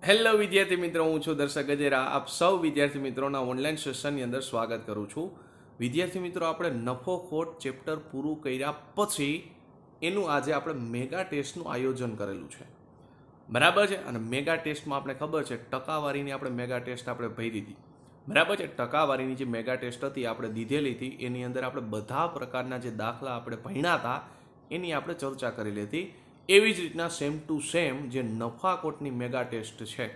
Hello વિદ્યાર્થી મિત્રો, હું છું દર્શક ગજેરા. આપ સૌ વિદ્યાર્થી મિત્રોના ઓનલાઈન સેશનની અંદર સ્વાગત કરું છું. વિદ્યાર્થી મિત્રો, આપણે નફો ખોટ ચેપ્ટર પૂરું કર્યા પછી એનું આજે આપણે મેગા ટેસ્ટનું આયોજન કરેલું છે, બરાબર છે. અને મેગા ટેસ્ટમાં આપણે ખબર છે ટકાવારીની આપણે મેગા ટેસ્ટ આપણે ભરી હતી, બરાબર છે. ટકાવારીની જે મેગા ટેસ્ટ હતી આપણે દીધેલી હતી, એની અંદર આપણે બધા પ્રકારના જે દાખલા આપણે ભણ્યા હતા એની આપણે ચર્ચા કરેલી હતી. એવી જ રીતના સેમ ટુ સેમ જે નફાખોટની મેગા ટેસ્ટ છે,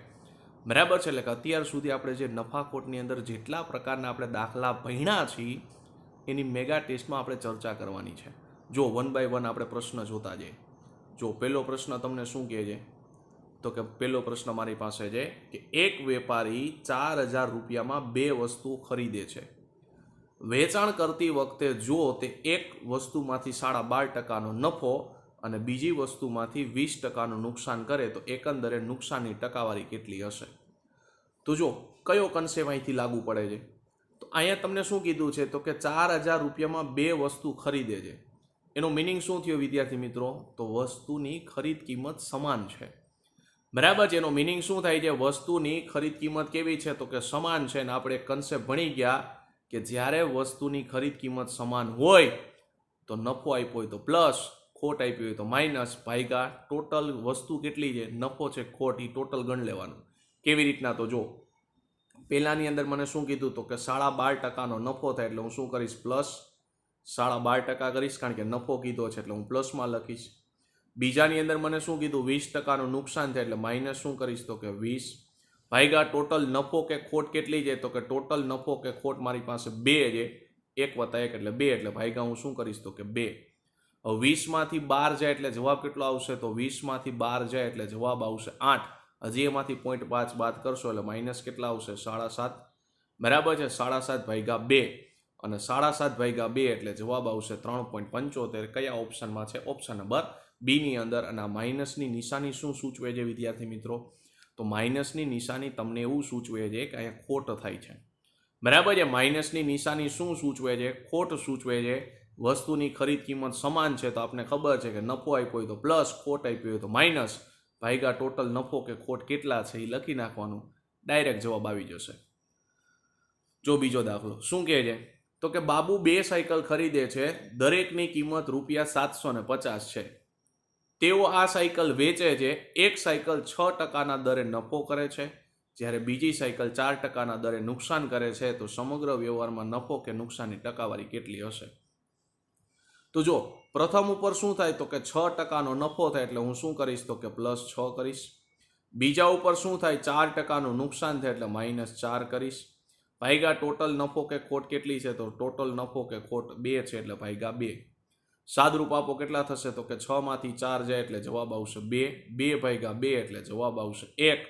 બરાબર છે. એટલે કે અત્યાર સુધી આપણે જે નફાખોટની અંદર જેટલા પ્રકારના આપણે દાખલા ભણ્યા છીએ એની મેગા ટેસ્ટમાં આપણે ચર્ચા કરવાની છે. જો વન બાય વન આપણે પ્રશ્ન જોતા જઈએ. જો પહેલો પ્રશ્ન તમને શું કહે છે, તો કે પહેલો પ્રશ્ન મારી પાસે છે કે એક વેપારી 4,000 રૂપિયામાં બે વસ્તુ ખરીદે છે. વેચાણ કરતી વખતે જો તે એક વસ્તુમાંથી 12.5%નો નફો અને બીજી વસ્તુમાંથી 20%નું નુકસાન કરે તો એકંદરે નુકસાનની ટકાવારી કેટલી હશે? તો જો કયો કન્સેપ્ટ અહીંથી લાગુ પડે છે, તો અહીંયા તમને શું કીધું છે, તો કે 4,000 રૂપિયામાં બે વસ્તુ ખરીદે છે. એનો મિનિંગ શું થયો વિદ્યાર્થી મિત્રો? તો વસ્તુની ખરીદ કિંમત સમાન છે, બરાબર છે. એનો મિનિંગ શું થાય છે? વસ્તુની ખરીદ કિંમત કેવી છે, તો કે સમાન છે. અને આપણે એક કન્સેપ્ટ ભણી ગયા કે જ્યારે વસ્તુની ખરીદ કિંમત સમાન હોય તો નફો આપ્યો હોય તો પ્લસ, ખોટ આપી હોય તો માઇનસ, ભાગ્યા ટોટલ વસ્તુ કેટલી છે, નફો છે ખોટ, એ ટોટલ ગણ લેવાનું. કેવી રીતના? તો જો પહેલાની અંદર મને શું કીધું, તો કે 12.5%નો નફો થાય એટલે હું શું કરીશ? પ્લસ 12% કરીશ, કારણ કે નફો કીધો છે એટલે હું પ્લસમાં લખીશ. બીજાની અંદર મને શું કીધું? 20%નું નુકસાન થાય એટલે માઇનસ શું કરીશ? તો કે 20, ભાગ્યા ટોટલ નફો કે ખોટ કેટલી છે, તો કે ટોટલ નફો કે ખોટ મારી પાસે 2 છે, 1 + 1 એટલે 2, એટલે ભાગ્યા હું શું કરીશ? તો કે 2. હવે 20માંથી 12 જાય એટલે જવાબ કેટલો આવશે? તો 20માંથી 12 જાય એટલે જવાબ આવશે 8. હજી એમાંથી 0.5 બાદ કરશો એટલે માઇનસ કેટલા આવશે? 7.5, બરાબર છે. 7.5 ભાગ્યા 2, અને 7.5 ભાગ્યા 2 એટલે જવાબ આવશે 3.75. કયા ઓપ્શનમાં છે? ઓપ્શન નંબર બી ની અંદર. અને આ માઇનસની નિશાની શું સૂચવે છે વિદ્યાર્થી મિત્રો? તો માઇનસની નિશાની તમને એવું સૂચવે છે કે અહીંયા ખોટ થાય છે, બરાબર છે. માઇનસની નિશાની શું સૂચવે છે? ખોટ સૂચવે છે. વસ્તુની ખરીદ કિંમત સમાન છે તો આપણે ખબર છે કે નફો આપ્યો હોય તો પ્લસ, ખોટ આપી હોય તો માઇનસ, ભાગ્યા ટોટલ નફો કે ખોટ કેટલા છે એ લખી નાખવાનું, ડાયરેક્ટ જવાબ આવી જશે. જો બીજો દાખલો શું કહે છે, તો કે બાબુ 2 સાયકલ ખરીદે છે, દરેકની કિંમત ₹750 છે. તેઓ આ સાયકલ વેચે છે. એક સાયકલ 6%ના દરે નફો કરે છે, જ્યારે બીજી સાયકલ 4%ના દરે નુકસાન કરે છે. તો સમગ્ર વ્યવહારમાં નફો કે નુકસાનની ટકાવારી કેટલી હશે? તો જો પ્રથમ ઉપર શું થાય, તો કે 6%નો નફો થાય એટલે હું શું કરીશ? તો કે +6 કરીશ. બીજા ઉપર શું થાય? 4%નું નુકસાન થાય એટલે -4 કરીશ. ભાગ્યા ટોટલ નફો કે ખોટ કેટલી છે? તો ટોટલ નફો કે ખોટ 2 છે એટલે ભાગ્યા 2. સાદરૂપ આપો કેટલા થશે? તો કે 6માંથી 4 જાય એટલે જવાબ આવશે 2. 2 ભાગ્યા 2 એટલે જવાબ આવશે 1.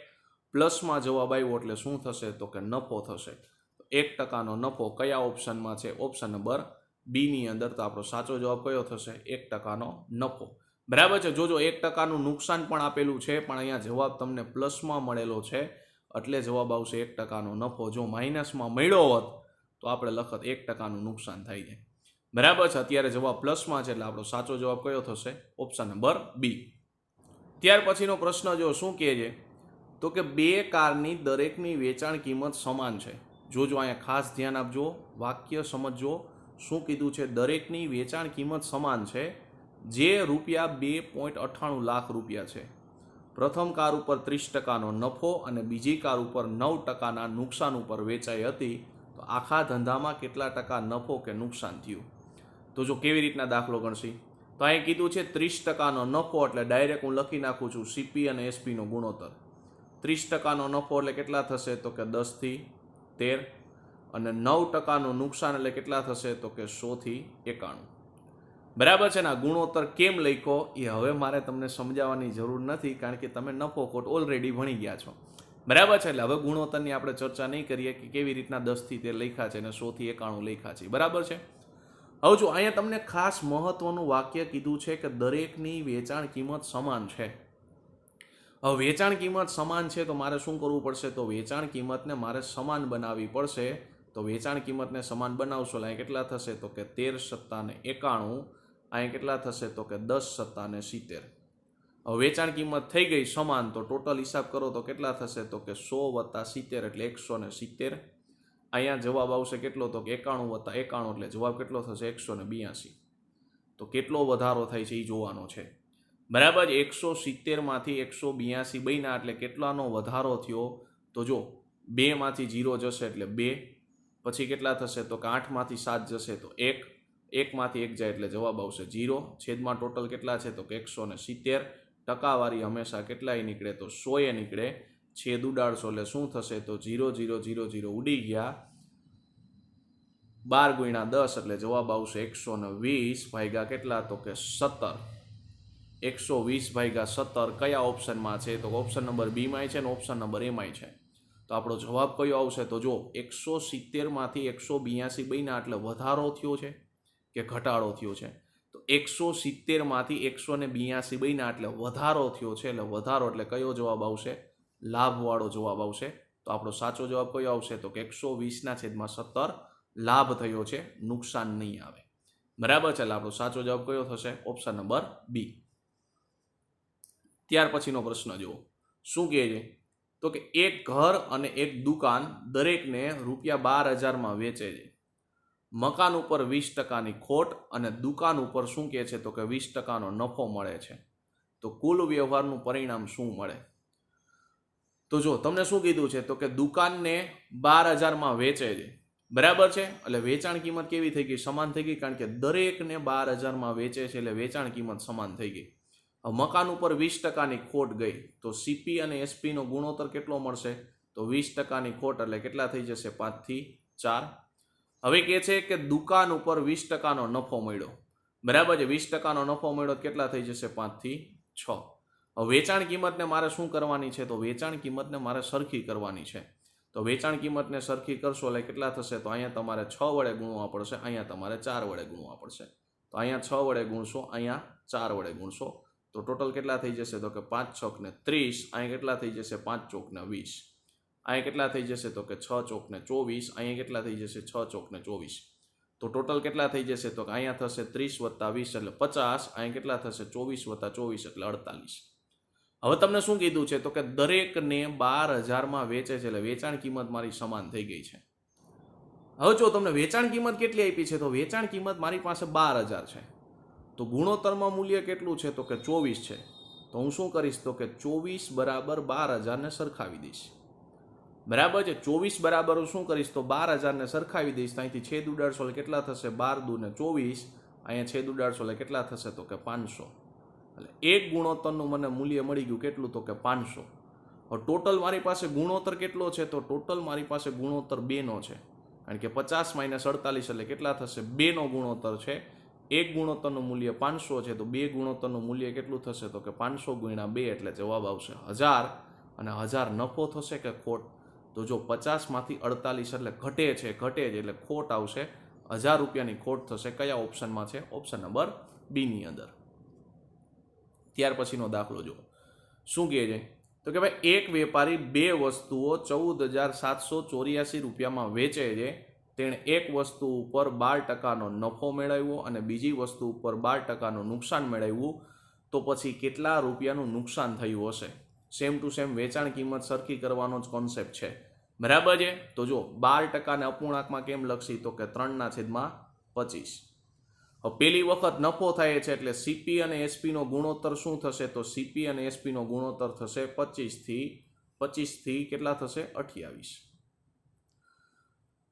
પ્લસમાં જવાબ આવ્યો એટલે શું થશે? તો કે નફો થશે. 1%નો નફો કયા ઓપ્શનમાં છે? ઓપ્શન નંબર બી ની અંદર. તો આપણો સાચો જવાબ કયો થશે? 1%નો નફો, બરાબર છે. જોજો 1%નું નુકસાન પણ આપેલું છે, પણ અહીંયા જવાબ તમને પ્લસમાં મળેલો છે એટલે જવાબ આવશે 1%નો નફો. જો માઇનસમાં મળ્યો હોત તો આપણે લખત 1%નું નુકસાન થાય છે, બરાબર છે. અત્યારે જવાબ પ્લસમાં છે એટલે આપણો સાચો જવાબ કયો થશે? Option number B. ત્યાર પછીનો પ્રશ્ન જો શું કહે છે, તો કે 2 કારની દરેકની વેચાણ કિંમત સમાન છે. જોજો અહીંયા ખાસ ધ્યાન આપજો, વાક્ય સમજજો. શું કીધું છે? દરેકની વેચાણ કિંમત સમાન છે, જે ₹2.98 લાખ છે. પ્રથમ કાર ઉપર 30%નો નફો અને બીજી કાર ઉપર 9%ના નુકસાન ઉપર વેચાઈ હતી. તો આખા ધંધામાં કેટલા ટકા નફો કે નુકસાન થયું? તો જો કેવી રીતના દાખલો ગણશી, તો અહીં કીધું છે 30%નો નફો એટલે ડાયરેક્ટ હું લખી નાખું છું સીપી અને એસપીનો ગુણોત્તર. 30%નો નફો એટલે કેટલા થશે? તો કે 10 થી 13. અને 9%નું નુકસાન એટલે કેટલા થશે? તો કે 100 થી 91. બરાબર છે ને? આ ગુણોત્તર કેમ લખ્યો એ હવે મારે તમને સમજાવવાની જરૂર નથી, કારણ કે તમે નફો ખોટ ઓલરેડી ભણી ગયા છો, બરાબર છે. એટલે હવે ગુણોત્તરની આપણે ચર્ચા નહીં કરીએ કે કેવી રીતના 10 થી 13 લખ્યા છે અને 100 થી 91 લખ્યા છે, બરાબર છે. હવે જો અહીંયા તમને ખાસ મહત્વનું વાક્ય કીધું છે કે દરેકની વેચાણ કિંમત સમાન છે. હવે વેચાણ કિંમત સમાન છે તો મારે શું કરવું પડશે? તો વેચાણ કિંમતને મારે સમાન બનાવવી પડશે. તો વેચાણ કિંમતને સમાન બનાવશો એટલે અહીં કેટલા થશે? તો કે 13 + 91. અહીં કેટલા થશે? તો કે 10 + 70. હવે વેચાણ કિંમત થઈ ગઈ સમાન, તો ટોટલ હિસાબ કરો તો કેટલા થશે? તો કે 100 + 70 એટલે 170. અહીંયા જવાબ આવશે કેટલો? તો કે 91 + 91 એટલે જવાબ કેટલો થશે? 182. તો કેટલો વધારો થાય છે એ જોવાનો છે, બરાબર. 170 માંથી 182 બન્યા એટલે કેટલાનો વધારો થયો? તો જો 2 માંથી 0 જશે એટલે 2, પછી કેટલા થશે? તો કે 8 માંથી 7 જશે તો 1, 1 માંથી 1 જાય એટલે જવાબ આવશે 0. છેદમાં ટોટલ કેટલા છે? તો કે 170. ટકાવારી હંમેશા કેટલાય નીકળે? તો 100 નીકળે. છેદ ઉડાડશો એટલે શું થશે? તો 0 0 0 0 ઉડી ગયા. 12 × 10 એટલે જવાબ આવશે 120 ભાગ્યા કેટલા? તો કે 17. 120 / 17 કયા ઓપ્શનમાં છે? તો ઓપ્શન નંબર બી માં છે ને ઓપ્શન નંબર એ માં છે. તો આપણો જવાબ કયો આવશે? તો જો 170 માંથી 182 બન્યા એટલે વધારો થયો છે કે ઘટાડો થયો છે? તો 170 માંથી 182 બન્યા એટલે વધારો થયો છે, એટલે વધારો એટલે કયો જવાબ આવશે? લાભવાળો જવાબ આવશે. તો આપણો સાચો જવાબ કયો આવશે? તો કે 120/17 લાભ થયો છે, નુકસાન નહીં આવે, બરાબર છે. એટલે આપણો સાચો જવાબ કયો થશે? Option number B. ત્યાર પછીનો પ્રશ્ન જુઓ, શું કહે છે? તો કે એક ઘર અને એક દુકાન દરેકને ₹12,000 વેચે છે. મકાન ઉપર 20%ની ખોટ અને દુકાન ઉપર શું કહે છે? તો કે 20%નો નફો મળે છે. તો કુલ વ્યવહારનું પરિણામ શું મળે? તો જો તમને શું કીધું છે? તો કે દુકાનને 12,000 વેચે છે, બરાબર છે. એટલે વેચાણ કિંમત કેવી થઈ ગઈ? સમાન થઈ ગઈ, કારણ કે દરેકને 12,000 વેચે છે એટલે વેચાણ કિંમત સમાન થઈ ગઈ. મકાન ઉપર 20%ની ખોટ ગઈ, તો સીપી અને એસપી નો ગુણોત્તર કેટલો મળશે? તો 20%ની ખોટ એટલે કેટલા થઈ જશે? 5 થી 4. હવે કહે છે કે દુકાન ઉપર 20%નો નફો મળ્યો, બરાબર છે. 20%નો નફો મળ્યો કેટલા થઈ જશે? 5 થી 6. હવે વેચાણ કિંમતને મારે શું કરવાની છે? તો વેચાણ કિંમતને મારે સરખી કરવાની છે. તો વેચાણ કિંમતને સરખી કરશો એટલે કેટલા થશે? તો અહીંયા તમારે 6 વડે ગુણવા પડશે, અહીંયા તમારે 4 વડે ગુણવા પડશે. તો અહીંયા 6 વડે ગુણશો, અહીંયા 4 વડે ગુણશો, તો ટોટલ કેટલા થઈ જશે? તો કે 5 × 6 = 30. અહીંયા કેટલા થઈ જશે? 5 × 4 = 20. અહીંયા કેટલા થઈ જશે? તો કે 6 × 4 = 24. અહીંયા કેટલા થઈ જશે? 6 × 4 = 24. તો ટોટલ કેટલા થઈ જશે? તો કે અહીંયા થશે 30 + 20 એટલે 50. અહીંયા કેટલા થશે? 24 + 24 એટલે 48. હવે તમને શું કીધું છે? તો કે દરેકને 12,000 વેચે છે એટલે વેચાણ કિંમત મારી સમાન થઈ ગઈ છે. હવે જો તમને વેચાણ કિંમત કેટલી આપી છે? તો વેચાણ કિંમત મારી પાસે 12,000 છે. તો ગુણોત્તરમાં મૂલ્ય કેટલું છે? તો કે 24 છે. તો હું શું કરીશ? તો કે 24 = 12,000 ને સરખાવી દઈશ, બરાબર છે. 24 બરાબર શું કરીશ? તો 12,000 ને સરખાવી દઈશ. અહીંથી છેદ ઉડાડશો એટલે કેટલા થશે? 12 × 2 = 24. અહીંયા છેદ ઉડાડશો એટલે કેટલા થશે? તો કે 500. એટલે એક ગુણોત્તરનું મને મૂલ્ય મળી ગયું કેટલું? તો કે 500. હવે ટોટલ મારી પાસે ગુણોત્તર કેટલો છે? તો ટોટલ મારી પાસે ગુણોત્તર 2 નો છે, કારણ કે 50 - 48 એટલે કેટલા થશે? 2 નો ગુણોત્તર છે. એક ગુણોત્તરનું મૂલ્ય 500 છે, તો 2 ગુણોત્તરનું મૂલ્ય કેટલું થશે? તો કે 500 × 2 એટલે જવાબ આવશે 1000. અને 1000 નફો થશે કે ખોટ? તો જો 50 માંથી 48 એટલે ઘટે છે એટલે ખોટ આવશે. 1000 રૂપિયાની ખોટ થશે. કયા ઓપ્શનમાં છે? ઓપ્શન નંબર બી ની અંદર. ત્યાર પછીનો દાખલો જો, શું કહે છે? તો કે ભાઈ એક વેપારી 2 વસ્તુઓ 14,784 રૂપિયામાં વેચે છે. તેણે એક વસ્તુ ઉપર 12%નો નફો મેળવ્યો અને બીજી વસ્તુ ઉપર 12%નું નુકસાન મેળવ્યું. તો પછી કેટલા રૂપિયાનું નુકસાન થયું હશે? સેમ ટુ સેમ વેચાણ કિંમત સરખી કરવાનો જ કોન્સેપ્ટ છે, બરાબર છે. તો જો 12%ને અપૂર્ણાંકમાં કેમ લખશી? તો કે 3/25. હવે પહેલી વખત નફો થાય છે એટલે સીપી અને એસપી નો ગુણોત્તર શું થશે? તો સીપી અને એસપી નો ગુણોત્તર થશે 25 થી કેટલા થશે? 28.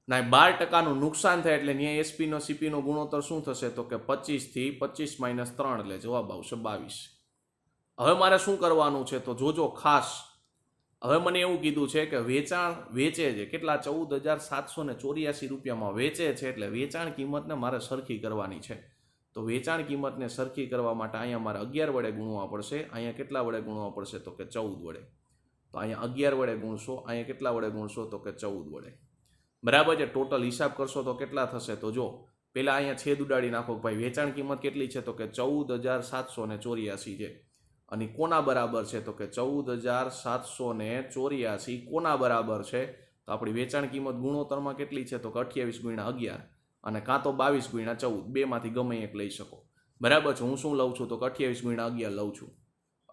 ના 12%નું નુકસાન થાય એટલે ત્યાં એસપી નો સીપી નો ગુણોત્તર શું થશે? તો કે 25 થી 25 - 3 એટલે જવાબ આવશે 22. હવે મારે શું કરવાનું છે? તો જોજો ખાસ, હવે મને એવું કીધું છે કે વેચાણ વેચે છે કેટલા? 14,784 રૂપિયામાં વેચે છે, એટલે વેચાણ કિંમતને મારે સરખી કરવાની છે. તો વેચાણ કિંમતને સરખી કરવા માટે અહીંયા મારે 11 વડે ગુણવા પડશે. અહીંયા કેટલા વડે ગુણવા પડશે? તો કે 14 વડે. તો અહીંયા 11 વડે ગુણશો, અહીંયા કેટલા વડે ગુણશો? તો કે 14 વડે, બરાબર છે. ટોટલ હિસાબ કરશો તો કેટલા થશે? તો જો પેલા અહીંયા છેદ ઉડાડી નાખો. ભાઈ વેચાણ કિંમત કેટલી છે? તો કે 14,784 છે. અને કોના બરાબર છે? તો કે 14,784 કોના બરાબર છે? તો આપણી વેચાણ કિંમત ગુણોત્તરમાં કેટલી છે? તો કે 28 × 11 અને કાં તો 22 × 14, બેમાંથી ગમે એક લઈ શકો, બરાબર છે. હું શું લઉં છું? તો કે 28 × 11 લઉં છું.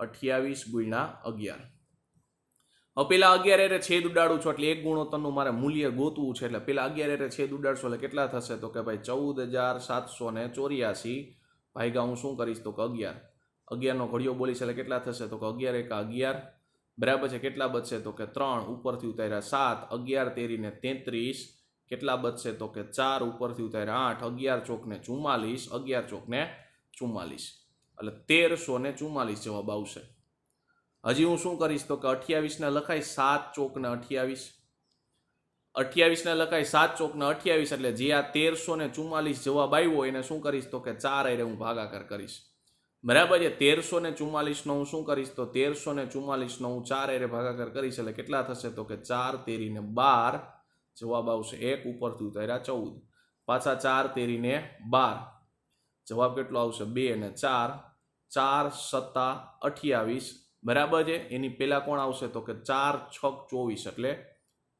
28 ગુણ્યા 11. હવે પેલા 11 એરે છેદ ઉડાડું છું એટલે એક ગુણોત્તરનું મારે મૂલ્ય ગોતવું છે. એટલે પેલા 11 એરે છેદ ઉડાડશો એટલે કેટલા થશે? તો કે ભાઈ 14,784 ભાગ્યા હું શું કરીશ? તો કે 11. 11 નો ઘડિયો બોલીશ એટલે કેટલા થશે? તો કે 11 એકા 11 બરાબર છે. કેટલા બચશે? તો કે 3 ઉપરથી ઉતાર્યા 7, 11 તેરીને 33 કેટલા બચશે? તો કે 4 ઉપરથી ઉતાર્યા 8, 11 ચોકને 44, 11 ચોકને 44 એટલે 1344 જવાબ આવશે. હજી હું શું કરીશ? તો કે 28 ને લખાય 7 ચોકને 28, 28 ને લખાય 7 ચોકને 28 એટલે જે આ 1344 જવાબ આવ્યો એને શું કરીશ? તો કે 4 હારે હું ભાગાકાર કરીશ. બરાબર છે. 1344 નો હું શું કરીશ? તો 1344 નો હું 4 હારે ભાગાકાર કરીશ એટલે કેટલા થશે? તો કે 4 તેરીને 12 જવાબ આવશે. 1 ઉપરથી ઉતાર્યા 14 પાછા 4 તેરીને 12 જવાબ કેટલો આવશે? 2 અને 4, 4 સત્તા 28 બરાબર છે. એની પેલા કોણ આવશે? તો કે 4 6 24 એટલે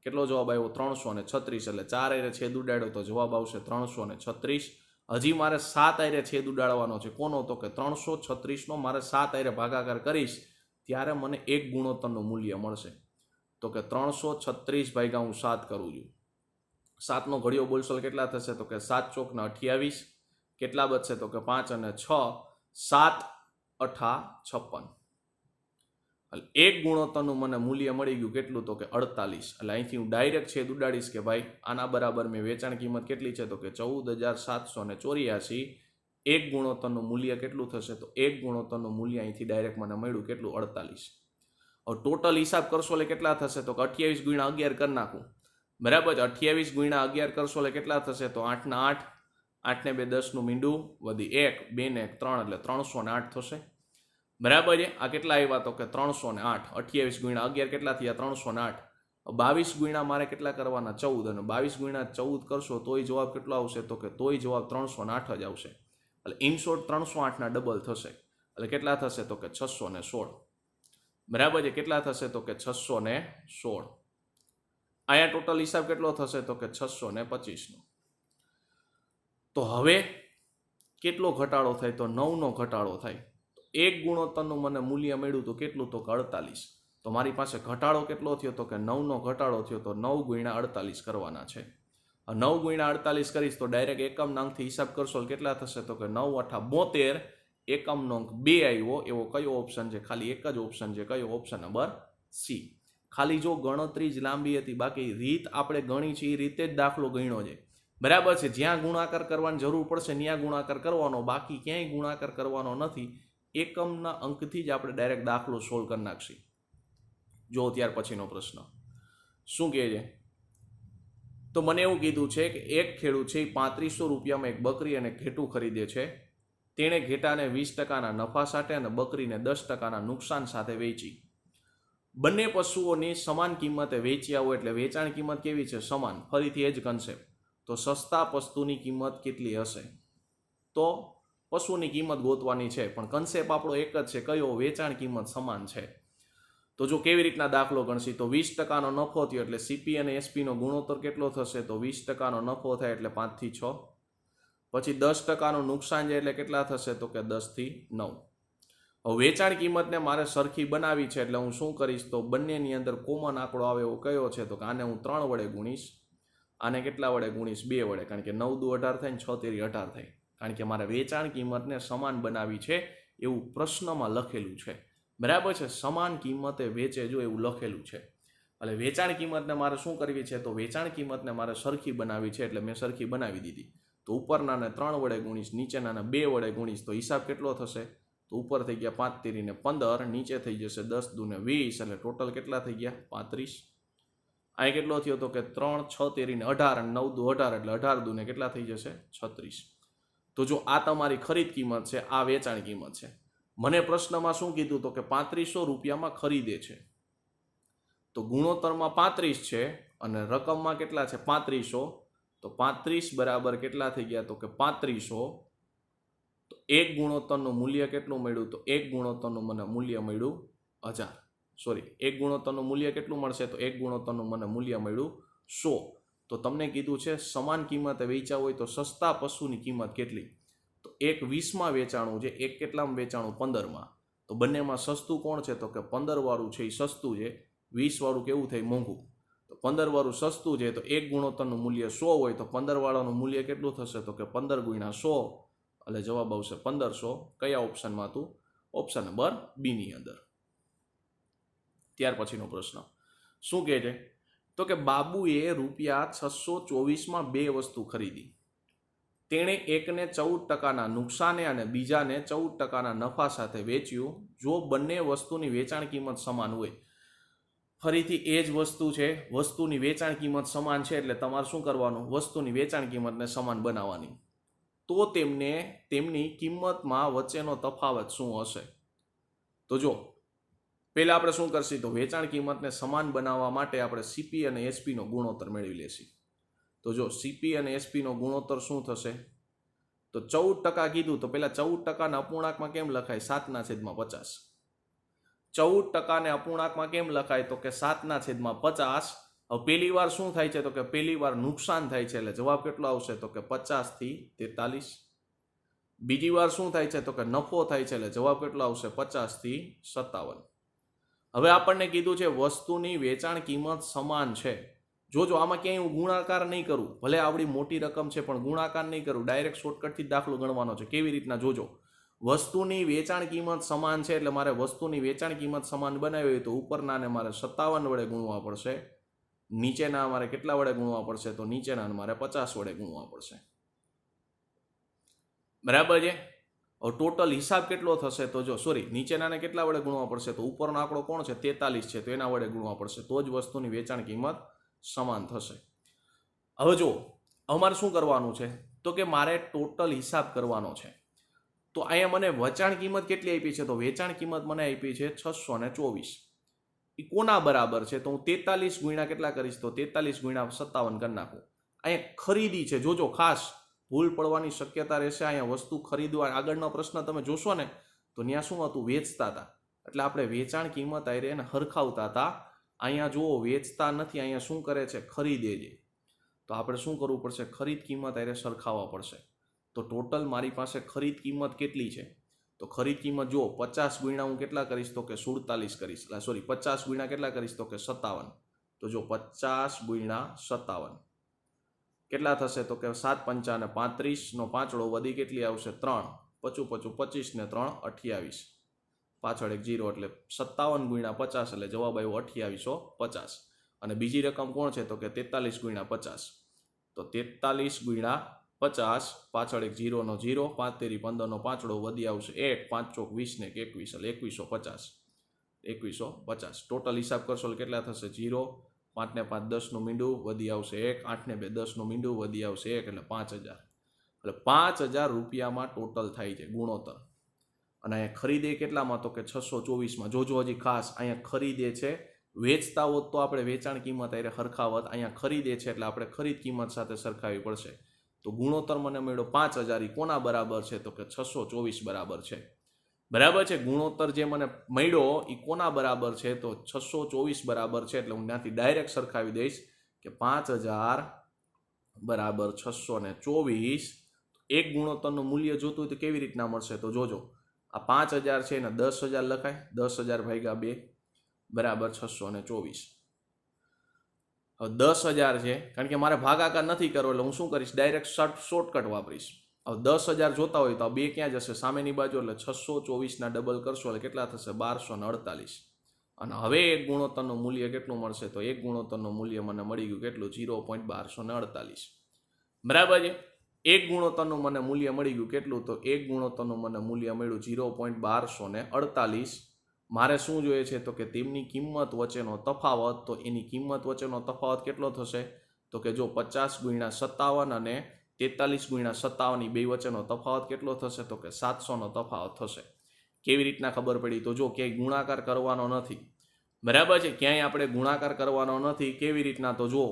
કેટલો જવાબ આવ્યો? 336 એટલે 4 હારે છેદ ઉડાડ્યો તો જવાબ આવશે 336. હજી મારે 7 હારે છેદ ઉડાડવાનો છે. કોનો? તો કે 336 નો મારે 7 હારે ભાગાકાર કરીશ ત્યારે મને એક ગુણોત્તરનું મૂલ્ય મળશે. તો કે 336 ભાગ્યા હું 7 કરું છું. 7 નો ઘડિયો બોલશો કેટલા થશે? તો કે 7 ચોકના 28 કેટલા બચશે? તો કે 5 અને 6, 7 અઠા 56 એટલે એક ગુણોત્તરનું મને મૂલ્ય મળી ગયું કેટલું? તો કે 48. એટલે અહીંથી હું ડાયરેક્ટ છેદ ઉડાડીશ કે ભાઈ આના બરાબર મેં વેચાણ કિંમત કેટલી છે? તો કે 14,784. એક ગુણોત્તરનું મૂલ્ય કેટલું થશે? તો એક ગુણોત્તરનું મૂલ્ય અહીંથી ડાયરેક્ટ મને મળ્યું કેટલું? 48. હવે ટોટલ હિસાબ કરશો એટલે કેટલા થશે? તો કે 28 ગુણ્યા 11 કરી નાખું બરાબર. 28 ગુણ્યા 11 કરશો એટલે કેટલા થશે? તો 8 ના 8, 8 ને 2 10 નું મીંડું વધી 1, 2 ને 1 3 એટલે 308 થશે બરાબર છે. આ કેટલા આવ્યા? તો કે 308. 28 ગુણ્યા 11 કેટલા થયા? 308. 22 ગુણ્યા મારે કેટલા કરવાના? 14 અને 22 ગુણ્યા 14 કરશો તોય જવાબ કેટલો આવશે? તો કે તોય જવાબ 308 જ આવશે. એટલે ઇન શોર્ટ 308 ના ડબલ થશે એટલે કેટલા થશે? તો કે 616 બરાબર છે. કેટલા થશે? તો કે 616. અહીંયા ટોટલ હિસાબ કેટલો થશે? તો કે 625 નો. તો હવે કેટલો ઘટાડો થાય? તો 9 નો ઘટાડો થાય. એક ગુણોત્તરનું મને મૂલ્ય મળ્યું તો કેટલું? તો કે 48. તો મારી પાસે ઘટાડો કેટલો થયો? તો કે 9 નો ઘટાડો થયો તો 9 ગુણ્યા 48 કરવાના છે. 9 ગુણ્યા 48 કરીશ તો ડાયરેક્ટ એકમ અંકથી હિસાબ કરશો કેટલા થશે? તો કે 9 અઠા 72. એકમનો અંક 2 આવ્યો એવો કયો ઓપ્શન છે? ખાલી એક જ ઓપ્શન છે. કયો? Option number C. ખાલી જો ગણતરી જ લાંબી હતી, બાકી રીત આપણે ગણી છે એ રીતે જ દાખલો ગણ્યો છે બરાબર છે. જ્યાં ગુણાકાર કરવાની જરૂર પડશે ત્યાં ગુણાકાર કરવાનો, બાકી ક્યાંય ગુણાકાર કરવાનો નથી. એકમના અંકથી જ આપણે ડાયરેક્ટ દાખલો સોલ્વ કરી નાખશી. જો ત્યાર પછીનો પ્રશ્ન શું કહે છે? તો મને એવું કીધું છે કે એક ખેડૂત છે એ 3500 રૂપિયામાં એક બકરી અને ઘેટું ખરીદે છે. તેણે ઘેટાને 20% નફા સાથે અને બકરીને 10% નુકસાન સાથે વેચી. બંને પશુઓની સમાન કિંમતે વેચ્યા હોય એટલે વેચાણ કિંમત કેવી છે? સમાન. ફરીથી એ જ કન્સેપ્ટ. તો સસ્તા પશુની કિંમત કેટલી હશે? તો પશુની કિંમત ગોતવાની છે પણ કન્સેપ્ટ આપણો એક જ છે. કયો? વેચાણ કિંમત સમાન છે. તો જો કેવી રીતના દાખલો ગણશી? તો 20%નો નફો થયો એટલે સીપી અને એસપીનો ગુણોત્તર કેટલો થશે? તો 20%નો નફો થાય એટલે 5 થી 6. પછી 10%નું નુકસાન જાય એટલે કેટલા થશે? તો કે 10 થી 9. હવે વેચાણ કિંમતને મારે સરખી બનાવી છે એટલે હું શું કરીશ? તો બંનેની અંદર કોમન આંકડો આવે એવો કયો છે? તો કે આને હું 3 વડે ગુણીશ, આને કેટલા વડે ગુણીશ? 2 વડે. કારણ કે 9 દુ 18 થાય ને 6 તેરી 18 થાય. કારણ કે મારે વેચાણ કિંમતને સમાન બનાવી છે એવું પ્રશ્નમાં લખેલું છે બરાબર છે. સમાન કિંમતે વેચે જો એવું લખેલું છે. એટલે વેચાણ કિંમતને મારે શું કરવી છે? તો વેચાણ કિંમતને મારે સરખી બનાવી છે એટલે મેં સરખી બનાવી દીધી. તો ઉપરનાને 3 વડે ગુણીશ, નીચેનાને 2 વડે ગુણીશ તો હિસાબ કેટલો થશે? તો ઉપર થઈ ગયા 5 તેરીને 15, નીચે થઈ જશે 10 દુને 20 એટલે ટોટલ કેટલા થઈ ગયા? 35. અહીં કેટલો થયો? તો કે 3 6 તેરીને 18 અને 9 દુ 18 એટલે 18 દુને કેટલા થઈ જશે? 36. તો જો આ તમારી ખરીદ કિંમત છે, આ વેચાણ કિંમત છે. મને પ્રશ્નમાં શું કીધું? તો કે 3500 રૂપિયામાં ખરીદે છે. તો ગુણોત્તરમાં 35 છે અને રકમમાં કેટલા છે? 3500. તો 35 બરાબર કેટલા થઈ ગયા? તો કે 3500. તો એક ગુણોત્તરનું મૂલ્ય કેટલું મળ્યું? તો એક ગુણોત્તરનું મને મૂલ્ય મળ્યું 1000. સોરી, એક ગુણોત્તરનું મૂલ્ય કેટલું મળશે? તો એક ગુણોત્તરનું મને મૂલ્ય મળ્યું 100. તો તમને કીધું છે સમાન કિંમતે વેચ્યા હોય તો સસ્તા પશુની કિંમત કેટલી? તો એક 20માં વેચાણું છે, એક કેટલામાં વેચાણું? 15માં. તો બંનેમાં સસ્તું કોણ છે? તો કે 15 વાળું છે એ સસ્તું છે, 20 વાળું કેવું થાય? મોંઘું. તો 15 વાળું સસ્તું છે, તો એક ગુણોત્તરનું મૂલ્ય 100 હોય તો 15 વાળાનું મૂલ્ય કેટલું થશે? તો કે 15 ગુણ્યા 100, એટલે જવાબ આવશે 1500. કયા ઓપ્શનમાં હતું? ઓપ્શન નંબર બી ની અંદર. ત્યાર પછીનો પ્રશ્ન શું કહે છે? તો કે બાબુએ રૂપિયા 624માં બે વસ્તુ ખરીદી. તેણે એકને 14% નુકસાને અને બીજાને 14% નફા સાથે વેચ્યું. જો બંને વસ્તુની વેચાણ કિંમત સમાન હોય, ફરીથી એ જ વસ્તુ છે, વસ્તુની વેચાણ કિંમત સમાન છે એટલે તમારે શું કરવાનું? વસ્તુની વેચાણ કિંમતને સમાન બનાવવાની. તો તેમની કિંમતમાં વચ્ચેનો તફાવત શું હશે? તો જો પહેલા આપણે શું કરશું? તો વેચાણ કિંમતને સમાન બનાવવા માટે આપણે સીપી અને એસપીનો ગુણોત્તર મેળવી લેશું. તો જો સીપી અને એસપીનો ગુણોત્તર શું થશે? તો 14% કીધું તો પહેલા 14% અપૂર્ણાંકમાં કેમ લખાય? 7/50. 14% અપૂર્ણાંકમાં કેમ લખાય? તો કે 7/50. હવે પહેલી વાર શું થાય છે? તો કે પહેલી વાર નુકસાન થાય છે એટલે જવાબ કેટલો આવશે? તો કે 50 થી 43. બીજી વાર શું થાય છે? તો કે નફો થાય છે એટલે જવાબ કેટલો આવશે? 50 થી 57. હવે આપણને કીધું છે વસ્તુની વેચાણ કિંમત સમાન છે. જોજો આમાં ક્યાંય હું ગુણાકાર નહીં કરું, ભલે આવડી મોટી રકમ છે પણ ગુણાકાર નહીં કરું, ડાયરેક્ટ શોર્ટકટથી દાખલો ગણવાનો છે. કેવી રીતના? જોજો, વસ્તુની વેચાણ કિંમત સમાન છે એટલે મારે વસ્તુની વેચાણ કિંમત સમાન બનાવી હોય તો ઉપરનાને મારે 57 વડે ગુણવા પડશે, નીચેના મારે કેટલા વડે ગુણવા પડશે? તો નીચેના મારે 50 વડે ગુણવા પડશે. બરાબર છે. હવે ટોટલ હિસાબ કેટલો થશે? તો જો સોરી, નીચેનાને કેટલા વડે ગુણવા પડશે? તો ઉપરનો આંકડો કોણ છે? 43 છે, તો એના વડે ગુણવા પડશે, તો જ વસ્તુની વેચાણ કિંમત સમાન થશે. હવે જો અમારે શું કરવાનું છે? તો કે મારે ટોટલ હિસાબ કરવાનો છે. તો અહીંયા મને વેચાણ કિંમત કેટલી આપી છે? તો વેચાણ કિંમત મને આપી છે 624. એ કોના બરાબર છે? તો હું 43 ગુણ્યા કેટલા કરીશ? તો 43 ગુણ્યા 57 કરી નાખું. અહીંયા ખરીદી છે, જોજો ખાસ ભૂલ પડવાની શક્યતા રહેશે. અહીંયા વસ્તુ ખરીદવા, આગળનો પ્રશ્ન તમે જોશો ને તો ત્યાં શું હતું? વેચતા હતા, એટલે આપણે વેચાણ કિંમત આયરે એને હરખાવતા હતા. અહીંયા જુઓ વેચતા નથી, અહીંયા શું કરે છે? ખરીદે છે. તો આપણે શું કરવું પડશે? ખરીદ કિંમત આયરે સરખાવવા પડશે. તો ટોટલ મારી પાસે ખરીદ કિંમત કેટલી છે? તો ખરીદ કિંમત જુઓ 50 ગુણ્યા હું કેટલા કરીશ? તો કે 47 કરીશ. સોરી, 50 ગુણ્યા કેટલા કરીશ? તો કે 57. તો જો 50 ગુણ્યા 57 કેટલા થશે? તો કે 7 પંચા 35 નો પાંચડો વધી કેટલી આવશે? 3. 55 25 ને 3 28, પાછળ એક 0 એટલે 57 ગુણ્યા 50 એટલે જવાબ આવ્યો 2850. અને બીજી રકમ કોણ છે? તો કે 43 ગુણ્યા 50. તો 43 ગુણ્યા 50, પાછળ એક 0 નો 0, 5 તેરી 15 નો પાંચડો વધી આવશે 1, 5 ચોક 20 ને 21 એટલે 2150. 2150 ટોટલ હિસાબ કરશો એટલે કેટલા થશે? 0, 5 ને 5 10 નું મીંડું વધી આવશે 1, 8 ને 2 10 નું મીંડું વધી આવશે 1 એટલે 5000. એટલે 5000 રૂપિયામાં ટોટલ થાય છે ગુણોત્તર. અને અહીંયા ખરીદે કેટલામાં? તો કે 624માં. જોજો હજી ખાસ અહીંયા ખરીદે છે, વેચતા હોત તો આપણે વેચાણ કિંમત આયરે હરખાવત, અહીંયા ખરીદે છે એટલે આપણે ખરીદ કિંમત સાથે સરખાવવી પડશે. તો ગુણોત્તર મને મળ્યો 5000. એ કોના બરાબર છે? તો કે 624 બરાબર છે. બરાબર છે. ગુણોત્તર જે મને મળ્યો એ કોના બરાબર છે? તો 624 બરાબર છે. એટલે હું ત્યાંથી ડાયરેક્ટ સરખાવી દઈશ કે 5000 બરાબર 624. એક ગુણોત્તરનું મૂલ્ય જોતું હોય તો કેવી રીતના મળશે? તો જોજો, આ 5000 છે એને 10000 લખાય, 10000 ભાગ્યા 2 બરાબર 624. હવે 10000 છે, કારણ કે મારે ભાગાકાર નથી કરવો એટલે હું શું કરીશ? ડાયરેક્ટ શોર્ટકટ વાપરીશ. હવે 10000 જોતા હોય તો આ 2 ક્યાં જશે? સામેની બાજુ, એટલે 624 ના ડબલ કરશો એટલે કેટલા થશે? 1248. અને હવે એક ગુણોત્તરનું મૂલ્ય કેટલું મળશે? તો એક ગુણોત્તરનું મૂલ્ય મને મળી ગયું કેટલું? 0.1248. બરાબર છે. એક ગુણોત્તરનું મને મૂલ્ય મળી ગયું કેટલું? તો એક ગુણોત્તરનું મને મૂલ્ય મળ્યું 0.1248. મારે શું જોઈએ છે? તો કે તેમની કિંમત વચ્ચેનો તફાવત. તો એની કિંમત વચ્ચેનો તફાવત કેટલો થશે? તો કે જો 50 ગુણ્યા 57 અને 43 ગુણ્યા 57 બે વચ્ચેનો તફાવત કેટલો થશે? તો કે 700 નો તફાવત થશે. કેવી રીતના ખબર પડી? તો જો ક્યાંય ગુણાકાર કરવાનો નથી. બરાબર છે, ક્યાંય આપણે ગુણાકાર કરવાનો નથી. કેવી રીતના? તો જો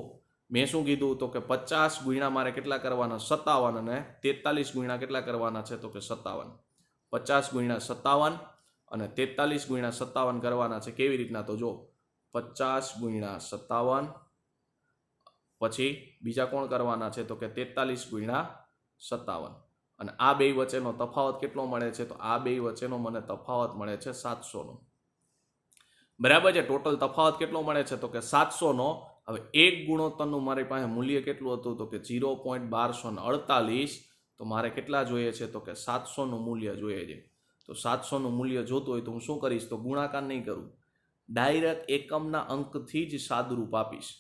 મેં શું કીધું? તો કે 50 ગુણ્યા મારે કેટલા કરવાના? 57 અને 43 ગુણ્યા કેટલા કરવાના છે? તો કે 57. 50 ગુણ્યા 57 અને 43 ગુણ્યા 57 કરવાના છે. કેવી રીતના? તો જો 50 ગુણ્યા 57, પછી બીજા કોણ કરવાના છે? તો કે 43 ગુણ્યા 57 અને આ બે વચ્ચેનો તફાવત કેટલો મળે છે? તો આ બે વચ્ચેનો મને તફાવત મળે છે 700નો. બરાબર છે. ટોટલ તફાવત કેટલો મળે છે? તો કે 700નો. હવે એક ગુણોત્તરનું મારી પાસે મૂલ્ય કેટલું હતું? તો કે 0.1248. તો મારે કેટલા જોઈએ છે? તો કે 700નું મૂલ્ય જોઈએ છે. તો 700નું મૂલ્ય જોતું હોય તો હું શું કરીશ? તો ગુણાકાર નહીં કરું, ડાયરેક્ટ એકમના અંકથી જ સાદુરૂપ આપીશ.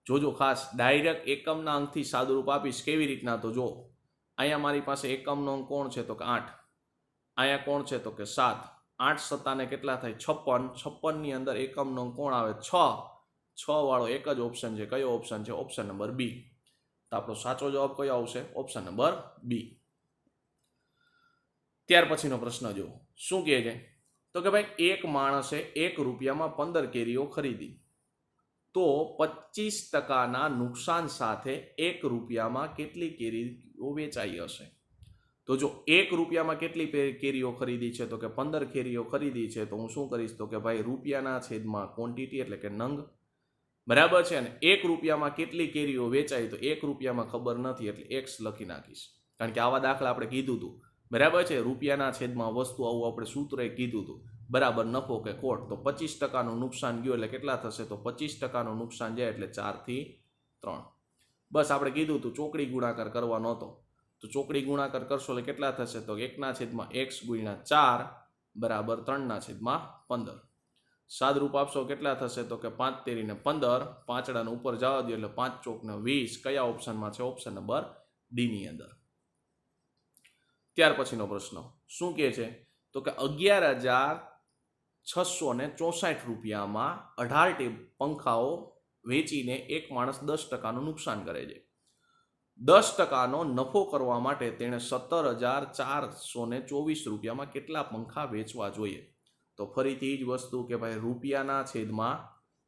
જોજો ખાસ, ડાયરેક્ટ એકમના અંકથી સાદુરૂપ આપીશ. કેવી રીતના? તો જો અહીંયા મારી પાસે એકમનો અંક કોણ છે? તો કે 8. અહીંયા કોણ છે? તો કે 7. 8 સત્તાને કેટલા થાય? 56. 56ની અંદર એકમનો અંક કોણ આવે? 6. 6 વાળો એક જ ઓપ્શન છે. કયો ઓપ્શન છે? Option number B. તો આપણો સાચો જવાબ કયો આવશે? Option number B. ત્યાર પછીનો પ્રશ્ન જો શું કહે છે? તો કે ભાઈ એક માણસે 1 રૂપિયામાં 15 કેરીઓ ખરીદી, તો 25%ના નુકસાન સાથે 1 રૂપિયામાં કેટલી કેરીઓ વેચાઈ હશે? તો જો 1 રૂપિયામાં કેટલી કેરીઓ ખરીદી છે? તો કે 15 કેરીઓ ખરીદી છે. તો હું શું કરીશ? તો કે ભાઈ રૂપિયાના છેદમાં ક્વોન્ટિટી એટલે કે નંગ. બરાબર છે. અને 1 રૂપિયામાં કેટલી કેરીઓ વેચાઈ? તો 1 રૂપિયામાં ખબર નથી એટલે x લખી નાખીશ, કારણ કે આવા દાખલા આપણે કીધું હતું. બરાબર છે. રૂપિયાના છેદમાં વસ્તુ, આવું આપણે સૂત્રે કીધું હતું. બરાબર નફો કે ખોટ. તો 25%નું નુકસાન ગયું એટલે કેટલા થશે? તો 25%નું નુકસાન જાય એટલે 4 થી 3. બસ આપણે કીધું હતું ચોકડી ગુણાકાર કરવાનો હતો. તો ચોકડી ગુણાકાર કરશો એટલે કેટલા થશે? તો 1/x × 4 બરાબર 3/15. સાદરૂપ આપશો કેટલા થશે? તો કે 5 તેરીને 15. પાંચડાને ઉપર જવા દો એટલે 5 ચોકને 20. કયા ઓપ્શનમાં છે? ઓપ્શન નંબર ડી ની અંદર. ત્યાર પછીનો પ્રશ્ન શું કહે છે? તો કે 11,664 રૂપિયામાં 18 પંખાઓ વેચીને એક માણસ 10%નું નુકસાન કરે છે. 10%નો નફો કરવા માટે તેણે 17,424 રૂપિયામાં કેટલા પંખા વેચવા જોઈએ? તો ફરીથી જ વસ્તુ કે ભાઈ રૂપિયાના છેદમાં,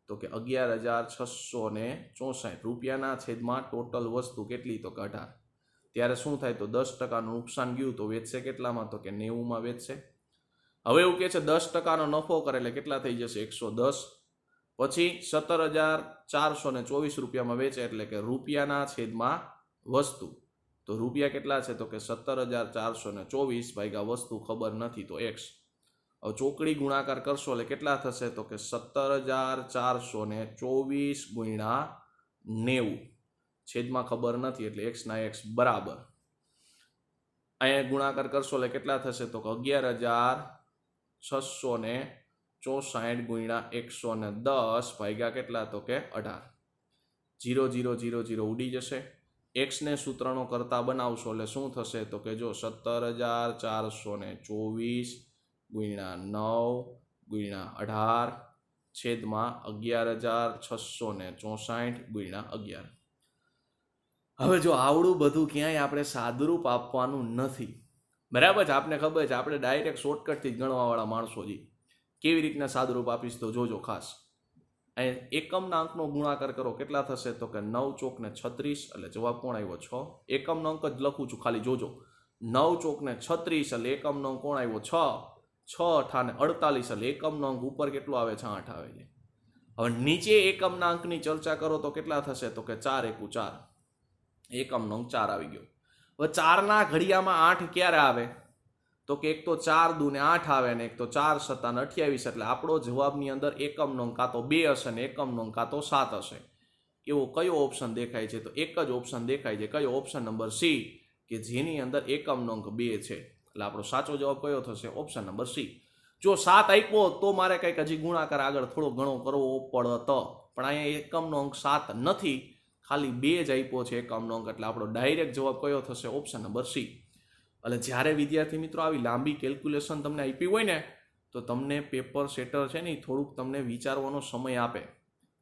તો કે 11,664 રૂપિયાના છેદમાં ટોટલ વસ્તુ કેટલી? તો કે 18. ત્યારે શું થાય? તો 10%નું નુકસાન ગયું તો વેચશે કેટલામાં? તો કે 90માં વેચશે. હવે એવું કહે છે 10%નો નફો કરે એટલે કેટલા થઈ જશે? 110. પછી 17,424 રૂપિયામાં વેચે એટલે કે રૂપિયાના છેદમાં વસ્તુ. તો રૂપિયા કેટલા છે? તો કે 17,424 ભાગ્યા વસ્તુ ખબર નથી તો x. હવે ચોકડી ગુણાકાર કરશો એટલે કેટલા થશે? તો કે 17,424 ગુણ્યા 90. છેદમાં ખબર નથી એટલે x ના x બરાબર. અહીંયા ગુણાકાર કરશો એટલે કેટલા થશે? તો કે 11,664 ગુણ્યા 110 ભાગ્યા કેટલા? તો કે 18. 0 0 0 0 ઉડી જશે. x ને સૂત્રનો કરતા બનાવશો એટલે શું થશે? તો કે જો 17,424 ગુણ્યા 9 ગુણ્યા 18 છેદમાં 11,664 ગુણ્યા 11. હવે જો આવડું બધું ક્યાંય આપણે સાદુરૂપ આપવાનું નથી. બરાબર છે. આપને ખબર છે આપણે ડાયરેક્ટ શોર્ટકટથી જ ગણવાવાળા માણસો છીએ. કેવી રીતના સાદુરૂપ આપીશ તો જોજો ખાસ. અહીં એકમના અંકનો ગુણાકાર કરો કેટલા થશે? તો કે 9 ચોકને 36 એટલે જવાબ કોણ આવ્યો? 6. એકમનો અંક જ લખું છું ખાલી જોજો. 9 ચોકને 36 એટલે એકમનો અંક કોણ આવ્યો? 6. 6 અઠાને 48 એટલે એકમનો અંક ઉપર કેટલો આવે છે? 8 આવે છે. હવે નીચે એકમના અંકની ચર્ચા કરો તો કેટલા થશે? તો કે 4 × 4. એકમનો અંક 4 આવી ગયો. હવે 4ના ઘડિયામાં 8 ક્યારે આવે? તો કે એક તો 4 દુ ને 8 આવે ને એક તો 4 સત્તાને 28. એટલે આપણો જવાબની અંદર એકમનો અંક કાં તો 2 હશે ને એકમનો અંક કાં તો 7 હશે. એવો કયો ઓપ્શન દેખાય છે? તો એક જ ઓપ્શન દેખાય છે. કયો? ઓપ્શન નંબર સી, કે જેની અંદર એકમનો અંક 2 છે. એટલે આપણો સાચો જવાબ કયો થશે? Option number C. જો 7 આપ્યો તો મારે કંઈક હજી ગુણાકાર આગળ થોડો ઘણો કરવો પડત, પણ અહીંયા એકમનો અંક 7 નથી, ખાલી 2 જ આપ્યો છે એકમનો અંક. એટલે આપણો ડાયરેક્ટ જવાબ કયો થશે? Option number C. એટલે જ્યારે વિદ્યાર્થી મિત્રો આવી લાંબી કેલ્ક્યુલેશન તમને આપી હોય ને તો તમને પેપર સેટર છે ને થોડુંક તમને વિચારવાનો સમય આપે.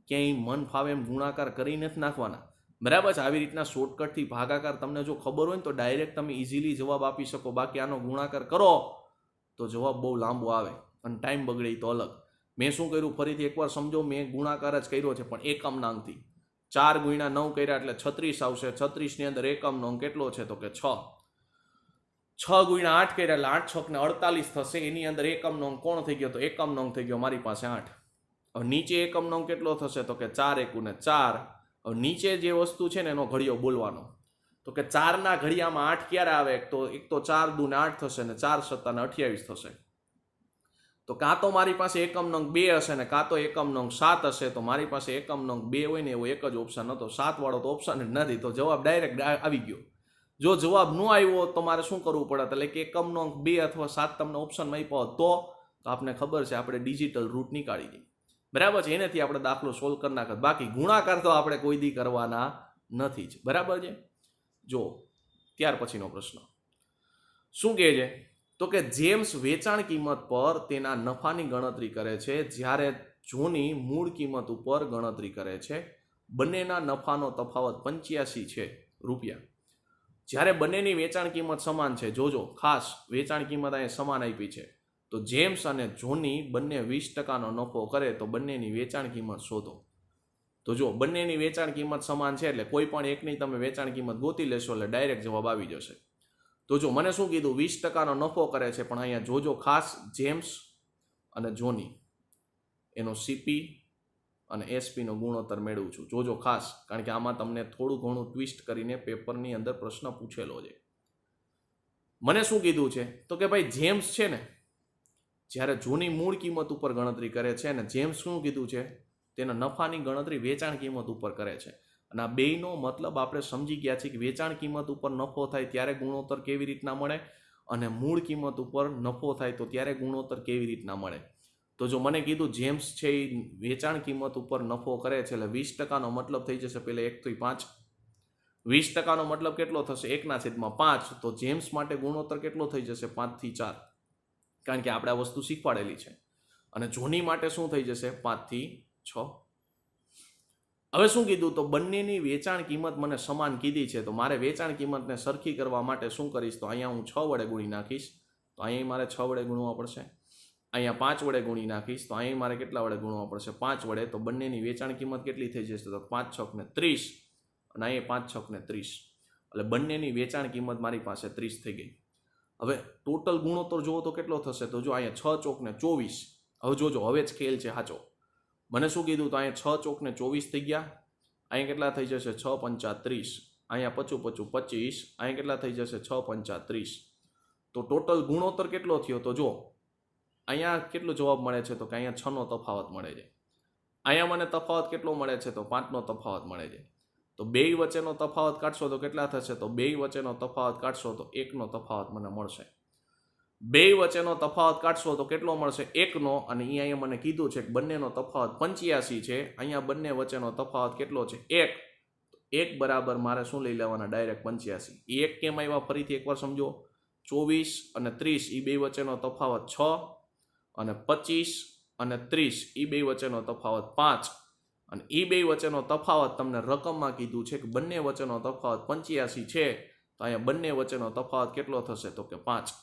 ક્યાંય મન ફાવે એમ ગુણાકાર કરીને જ નાખવાના. બરાબર છે. આવી રીતના શોર્ટકટથી ભાગાકાર તમને જો ખબર હોય ને તો ડાયરેક્ટ તમે ઇઝીલી જવાબ આપી શકો. બાકી આનો ગુણાકાર કરો તો જવાબ બહુ લાંબો આવે અને ટાઈમ બગડે તો અલગ. મેં શું કર્યું ફરીથી એકવાર સમજો. મેં ગુણાકાર જ કર્યો છે પણ એકમના અંકથી. 4 × 9 કર્યા એટલે 36 આવશે. 36ની અંદર એકમનો અંક કેટલો છે? તો કે 6. 6 × 8 કર્યા એટલે 8 છોકને 48 થશે. એની અંદર એકમનો અંક કોણ થઈ ગયો? તો એકમનો અંક થઈ ગયો મારી પાસે 8. હવે નીચે એકમનો અંક કેટલો થશે? તો કે 4 × 1 = 4. હવે નીચે જે વસ્તુ છે ને એનો ઘડિયો બોલવાનો. તો કે 4ના ઘડિયામાં 8 ક્યારે આવે? એક તો 4 દુ ને 8 થશે ને 4 સત્તા ને 28 થશે. તો કાં તો મારી પાસે એકમ નંગ 2 હશે ને કાં તો એકમ નંગ 7 હશે. તો મારી પાસે એકમ નંગ 2 હોય ને એવો એક જ ઓપ્શન હતો. 7 વાળો તો ઓપ્શન જ નથી. તો જવાબ ડાયરેક્ટ આવી ગયો. જો જવાબ ન આવ્યો તો મારે શું કરવું પડે? એટલે કે એકમ નંગ 2 અથવા 7 તમને ઓપ્શનમાં આપ્યો તો આપને ખબર છે આપણે ડિજિટલ રૂટ નીકાળી દઈએ. બરાબર છે. એનાથી આપણે દાખલો સોલ્વ કરી નાખત. બાકી ગુણાકાર તો આપણે કોઈ દી કરવાના નથી જ. બરાબર છે. જો ત્યાર પછીનો પ્રશ્ન શું કહે છે? તો કે જેમ્સ વેચાણ કિંમત પર તેના નફાની ગણતરી કરે છે જ્યારે જોની મૂળ કિંમત ઉપર ગણતરી કરે છે. બંનેના નફાનો તફાવત 85 છે રૂપિયા. જ્યારે બંનેની વેચાણ કિંમત સમાન છે, જોજો ખાસ વેચાણ કિંમત અહીંયા સમાન આપી છે, તો જેમ્સ અને જોની બંને 20%નો નફો કરે તો બંનેની વેચાણ કિંમત શોધો. તો જો બંનેની વેચાણ કિંમત સમાન છે એટલે કોઈ પણ એકની તમે વેચાણ કિંમત ગોતી લેશો એટલે ડાયરેક્ટ જવાબ આવી જશે. તો જો મને શું કીધું? 20%નો નફો કરે છે, પણ અહીંયા જોજો ખાસ જેમ્સ અને જોની એનો સીપી અને એસપીનો ગુણોત્તર મેળવું છું. જોજો ખાસ, કારણ કે આમાં તમને થોડું ઘણું ટ્વિસ્ટ કરીને પેપરની અંદર પ્રશ્ન પૂછેલો છે. મને શું કીધું છે? તો કે ભાઈ જેમ્સ છે ને જ્યારે જોની મૂળ કિંમત ઉપર ગણતરી કરે છે અને જેમ્સ શું કીધું છે? તેના નફાની ગણતરી વેચાણ કિંમત ઉપર કરે છે. અને આ બેયનો મતલબ આપણે સમજી ગયા છીએ કે વેચાણ કિંમત ઉપર નફો થાય ત્યારે ગુણોત્તર કેવી રીતના મળે અને મૂળ કિંમત ઉપર નફો થાય તો ત્યારે ગુણોત્તર કેવી રીતના મળે. તો જો મને કીધું જેમ્સ છે એ વેચાણ કિંમત ઉપર નફો કરે છે એટલે 20%નો મતલબ થઈ જશે પહેલાં 1/5. 20%નો મતલબ કેટલો થશે? 1/5. તો જેમ્સ માટે ગુણોત્તર કેટલો થઈ જશે? 5/4, કારણ કે આપણે આ વસ્તુ શીખવાડેલી છે. અને જોની માટે શું થઈ જશે? 5/6. હવે શું કીધું? તો બંનેની વેચાણ કિંમત મને સમાન કીધી છે, તો મારે વેચાણ કિંમતને સરખી કરવા માટે શું કરીશ? તો અહીંયા હું 6 વડે ગુણી નાખીશ. તો અહીંયા મારે 6 વડે ગુણવા પડશે. અહીંયા 5 વડે ગુણી નાખીશ. તો અહીંયા મારે કેટલા વડે ગુણવા પડશે? 5 વડે. તો બંનેની વેચાણ કિંમત કેટલી થઈ જશે? તો 5 6 ને 30 અને અહીંયા 5 6 ને 30. એટલે બંનેની વેચાણ કિંમત મારી પાસે 30 થઈ ગઈ. હવે ટોટલ ગુણોત્તર જુઓ તો કેટલો થશે? તો જો અહીંયા 6 ચોક ને 24. હવે જોજો, હવે જ ખેલ છે સાચો. મને શું કીધું? તો અહીંયા 6 ચોક ને 24 થઈ ગયા. અહીંયા કેટલા થઈ જશે? 6 5 30. અહીંયા 5 5 25. અહીંયા કેટલા થઈ જશે? 6 5 30. તો ટોટલ ગુણોત્તર કેટલો થયો? તો જો અહીંયા કેટલો જવાબ મળે છે? તો કે અહીંયા 6નો તફાવત મળે છે. અહીંયા મને તફાવત કેટલો મળે છે? તો 5નો તફાવત મળે છે. તો બેય વચ્ચેનો તફાવત કાઢશો તો કેટલા થશે? તો બેય વચ્ચેનો તફાવત કાઢશો તો 1નો તફાવત મને મળશે. બેય વચ્ચેનો તફાવત કાઢશો તો કેટલો મળશે? 1નો. અને અહીંયા મને કીધું છે કે બંનેનો તફાવત 85 છે. અહીંયા બંને વચ્ચેનો તફાવત કેટલો છે? 1. તો 1 બરાબર મારે શું લઈ લેવાના? ડાયરેક્ટ 85. એ 1 કેમ આવ્યા? ફરીથી એકવાર સમજો. 24 અને 30 એ બે વચ્ચેનો તફાવત 6 અને 25 અને 30 એ બે વચ્ચેનો તફાવત 5. અને એ બે વચ્ચેનો તફાવત તમને રકમમાં કીધું છે કે બંને વચ્ચેનો તફાવત 85 છે. તો અહીંયા બંને વચ્ચેનો તફાવત કેટલો થશે? તો કે 5.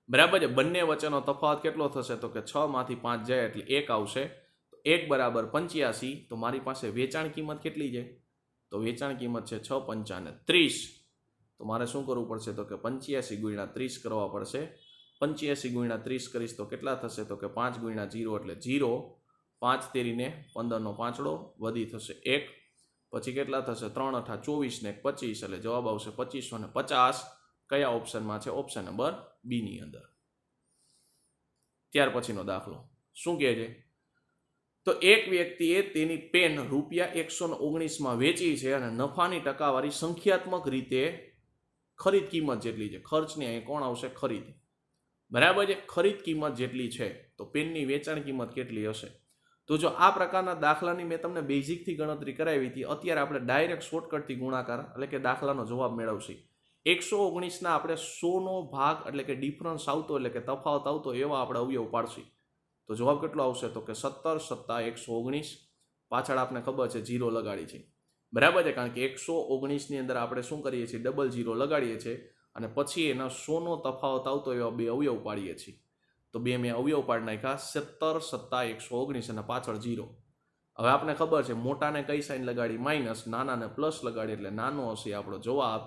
બરાબર છે. બંને વચ્ચેનો તફાવત કેટલો થશે? તો કે 6 માંથી 5 જાય એટલે 1 આવશે. તો 1 બરાબર 85. તો મારી પાસે વેચાણ કિંમત કેટલી છે? તો વેચાણ કિંમત છે 6 5 ને 30. તો મારે શું કરવું પડશે? તો કે 85 ગુણ્યા 30 કરવા પડશે. 85 ગુણ્યા 30 કરીશ તો કેટલા થશે? તો કે 5 ગુણ્યા 0 એટલે 0. 5 તેરીને 15નો પાંચડો વધી થશે 1. પછી કેટલા થશે? 3 8 24 ને 25 એટલે જવાબ આવશે 2550. કયા ઓપ્શનમાં છે? ઓપ્શન નંબર બી ની અંદર. ત્યાર પછીનો દાખલો શું કહે છે? તો એક વ્યક્તિએ તેની પેન રૂપિયા 119માં વેચી છે અને નફાની ટકાવારી સંખ્યાત્મક રીતે ખરીદ કિંમત જેટલી છે. ખર્ચની અહીં કોણ આવશે? ખરીદ. બરાબર છે. ખરીદ કિંમત જેટલી છે તો પેનની વેચાણ કિંમત કેટલી હશે? તો જો આ પ્રકારના દાખલાની મેં તમને બેઝિકથી ગણતરી કરાવી હતી. અત્યારે આપણે ડાયરેક્ટ શોર્ટકટથી ગુણાકાર એટલે કે દાખલાનો જવાબ મેળવશે. 119ના આપણે 100નો ભાગ એટલે કે ડિફરન્સ આવતો એટલે કે તફાવત આવતો એવા આપણે અવયવ પાડશે. તો જવાબ કેટલો આવશે? તો કે 17 + 119. પાછળ આપણે ખબર છે 0 લગાડી છે. બરાબર છે, કારણ કે 119ની અંદર આપણે શું કરીએ છીએ? ડબલ 0 લગાડીએ છીએ અને પછી એના 100નો તફાવત આવતો એવા બે અવયવ પાડીએ છીએ. તો બે મેં અવયવ પાડી નાખ્યા. 17 + 119 અને પાછળ 0. હવે આપણે ખબર છે મોટાને કઈ સાઇન લગાડી? માઇનસ. નાનાને પ્લસ લગાડી એટલે નાનો હશે આપણો જવાબ.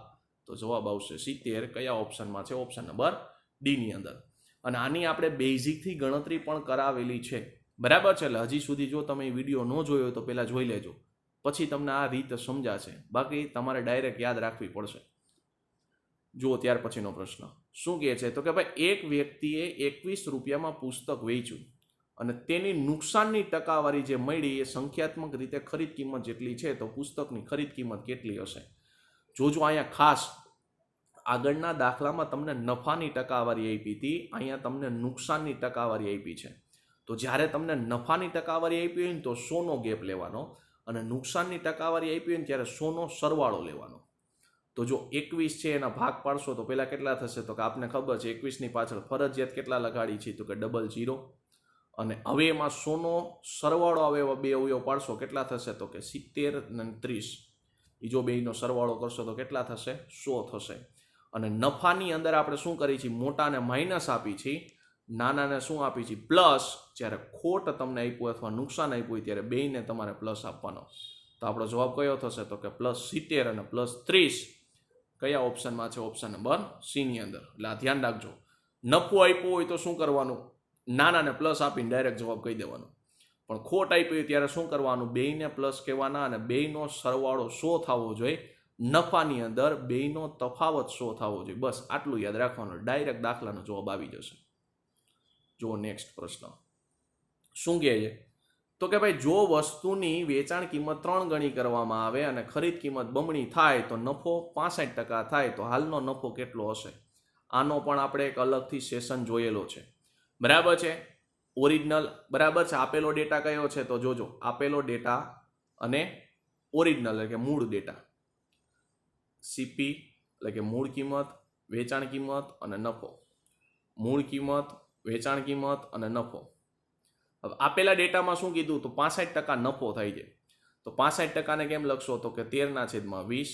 તો જવાબ આવશે 70. કયા ઓપ્શનમાં છે? ઓપ્શન નંબર ડી ની અંદર. અને આની આપણે બેઝિકથી ગણતરી પણ કરાવેલી છે. બરાબર છે. એટલે હજી સુધી જો તમે વિડીયો ન જોયો હોય તો પહેલાં જોઈ લેજો. પછી તમને આ રીત સમજાશે, બાકી તમારે ડાયરેક્ટ યાદ રાખવી પડશે. જુઓ ત્યાર પછીનો પ્રશ્ન શું કહે છે, તો કે ભાઈ એક વ્યક્તિએ 21 રૂપિયામાં પુસ્તક વેચ્યું અને તેની નુકસાનની ટકાવારી જે મળી એ સંખ્યાત્મક રીતે ખરીદ કિંમત જેટલી છે, તો પુસ્તકની ખરીદ કિંમત કેટલી હશે? જોજો અહીંયા ખાસ આગળના દાખલામાં તમને નફાની ટકાવારી આપી હતી, અહીંયા તમને નુકસાનની ટકાવારી આપી છે. તો જ્યારે તમને નફાની ટકાવારી આપી હોય ને તો 100નો ગેપ લેવાનો, અને નુકસાનની ટકાવારી આપી હોય ને ત્યારે 100નો સરવાળો લેવાનો. તો જો 21 છે એના ભાગ પાડશો તો પહેલાં કેટલા થશે? તો કે આપને ખબર છે 21ની પાછળ ફરજિયાત કેટલા લગાડી છે? તો કે 00. અને હવે એમાં 100નો સરવાળો આવે એવા બે અવયવ પાડશો, કેટલા થશે? તો કે 70 અને 30. બીજો બેનો સરવાળો કરશો તો કેટલા થશે? 100 થશે. અને નફાની અંદર આપણે શું કરી છીએ? મોટાને માઇનસ આપી છીએ, નાનાને શું આપી છીએ? પ્લસ. જ્યારે ખોટ તમને આપ્યું અથવા નુકસાન આપ્યું હોય ત્યારે બેયને તમારે પ્લસ આપવાનો. તો આપણો જવાબ કયો થશે? તો કે +70 અને +30 કયા ઓપ્શનમાં છે? ઓપ્શન નંબર સી ની અંદર. એટલે આ ધ્યાન રાખજો, નફો આપ્યો હોય તો શું કરવાનું? નાનાને પ્લસ આપીને ડાયરેક્ટ જવાબ કહી દેવાનો. પણ ખોટ આપી હોય ત્યારે શું કરવાનું? બેયને પ્લસ કહેવાના અને બેયનો સરવાળો 100 થવો જોઈએ. નફાની અંદર બેયનો તફાવત 100 થવો જોઈએ. બસ આટલું યાદ રાખવાનું, ડાયરેક્ટ દાખલાનો જવાબ આવી જશે. જો નેક્સ્ટ પ્રશ્ન શું કહે છે, તો કે ભાઈ જો વસ્તુની વેચાણ કિંમત 3 ગણી કરવામાં આવે અને ખરીદ કિંમત બમણી થાય તો નફો 65% થાય, તો હાલનો નફો કેટલો હશે? આનો પણ આપણે એક અલગથી સેશન જોયેલો છે, બરાબર છે. ઓરિજિનલ, બરાબર છે. આપેલો ડેટા કયો છે? તો જોજો, આપેલો ડેટા અને ઓરિજિનલ એટલે કે મૂળ ડેટા, સીપી એટલે કે મૂળ કિંમત, વેચાણ કિંમત અને નફો. મૂળ કિંમત, વેચાણ કિંમત અને નફો. હવે આપેલા ડેટામાં શું કીધું? તો 65% નફો થાય છે. તો 65%ને કેમ લખશો? તો કે 13/20.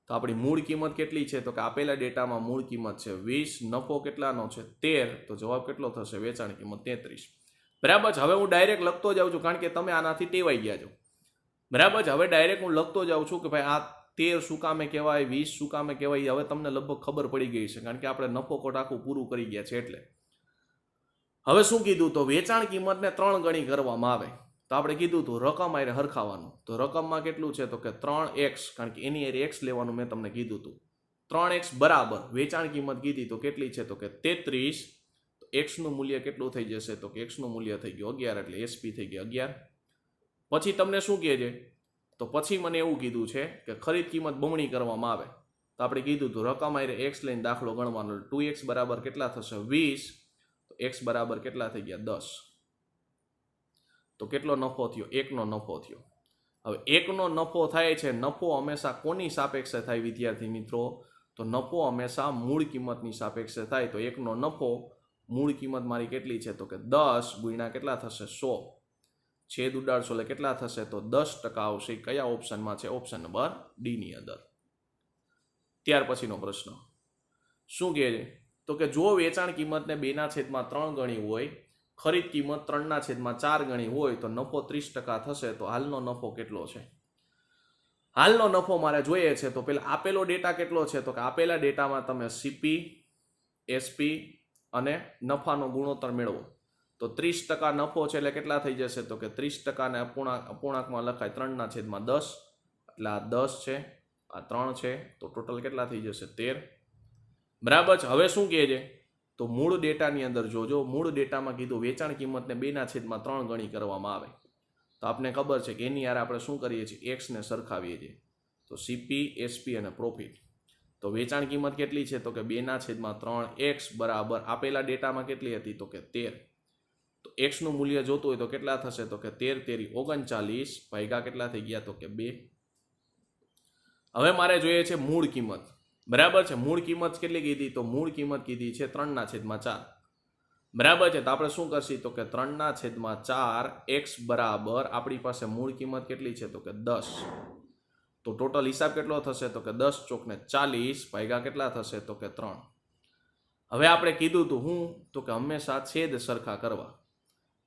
તો આપણી મૂળ કિંમત કેટલી છે? તો કે આપેલા ડેટામાં મૂળ કિંમત છે 20, નફો કેટલાનો છે? 13. તો જવાબ કેટલો થશે? વેચાણ કિંમત 33. બરાબર છે. હવે હું ડાયરેક્ટ લખતો જાઉં છું, કારણ કે તમે આનાથી ટેવાઈ ગયા છો, બરાબર છે. હવે ડાયરેક્ટ હું લખતો જાઉં છું કે ભાઈ આ 13 શું કામે કહેવાય, 20 શું કામે કહેવાય. હવે તમને લગભગ ખબર પડી ગઈ છે, કારણ કે આપણે નફો કોટ આખું પૂરું કરી ગયા છે. એટલે હવે શું કીધું? તો વેચાણ કિંમતને 3 ગણી કરવામાં આવે તો આપણે કીધું હતું રકમ આરે હરખાવાનું. તો રકમમાં કેટલું છે? તો કે 3x, કારણ કે એની આરે x લેવાનું મેં તમને કીધું હતું. 3x બરાબર વેચાણ કિંમત કીધી તો કેટલી છે? તો કે 33. તો x નું મૂલ્ય કેટલું થઈ જશે? તો કે x નું મૂલ્ય થઈ ગયું 11, એટલે SP થઈ ગઈ 11. પછી તમને શું કહે છે? તો પછી મને એવું કીધું છે કે ખરીદ કિંમત બમણી કરવામાં આવે તો આપણે કીધું હતું રકમ આરે x લઈને દાખલો ગણવાનો. 2x બરાબર કેટલા થશે? 20. તો x બરાબર કેટલા થઈ ગયા? 10. તો કેટલો નફો થયો? 1નો નફો થયો. હવે 1નો નફો થાય છે, નફો હંમેશા કોની સાપેક્ષે થાય વિદ્યાર્થી મિત્રો? તો નફો હંમેશા મૂળ કિંમતની સાપેક્ષે થાય. તો 1નો નફો, મૂળ કિંમત મારી કેટલી છે? તો કે 10 ગુણ્યા કેટલા થશે? 100. છેદ ઉડાડશો એટલે કેટલા થશે? તો 10% આવશે. કયા ઓપ્શનમાં છે? ઓપ્શન નંબર ડી ની અંદર. ત્યાર પછીનો પ્રશ્ન શું કહે છે? તો કે જો વેચાણ કિંમતને 2/3 ગણી હોય, ખરીદ કિંમત 3/4 ગણી હોય તો નફો 30% થશે. તો હાલનો નફો કેટલો છે? હાલનો નફો મારે જોઈએ છે. તો પેલા આપેલો ડેટા કેટલો છે? તો કે આપેલા ડેટામાં તમે સીપી, એસપી અને નફાનો ગુણોત્તર મેળવો. તો 30% નફો છે એટલે કેટલા થઈ જશે? તો કે 30%ને અપૂર્ણાંકમાં લખાય 3/10, એટલે આ 10 છે, આ 3 છે, તો ટોટલ કેટલા થઈ જશે? 13. બરાબર છે. હવે શું કહે છે? તો મૂળ ડેટાની અંદર જોજો, મૂળ ડેટામાં કીધું વેચાણ કિંમતને 2/3 ગણી કરવામાં આવે તો આપને ખબર છે કે એની યાર આપણે શું કરીએ છીએ? x ને સરખાવીએ છીએ. તો સીપી, એસપી અને પ્રોફિટ. તો વેચાણ કિંમત કેટલી છે? તો કે 2/3 x બરાબર આપેલા ડેટામાં કેટલી હતી? તો કે 13. તો x નું મૂલ્ય જોતું હોય તો કેટલા થશે? તો કે 13 તેરી 39 ભાગ્યા કેટલા થઈ ગયા? તો કે 2. હવે મારે જોઈએ છે મૂળ કિંમત, બરાબર છે. મૂળ કિંમત કેટલી કીધી? તો મૂળ કિંમત કીધી છે 3/4. બરાબર છે. તો આપણે શું કરશું? તો કે 3/4 x બરાબર આપણી પાસે મૂળ કિંમત કેટલી છે? તો કે 10. તો ટોટલ હિસાબ કેટલો થશે? તો કે 10 ચોક ને 40 ભાગ્યા કેટલા થશે? તો કે 3. હવે આપણે કીધું હતું હું? તો કે હંમેશા છેદ સરખા કરવા.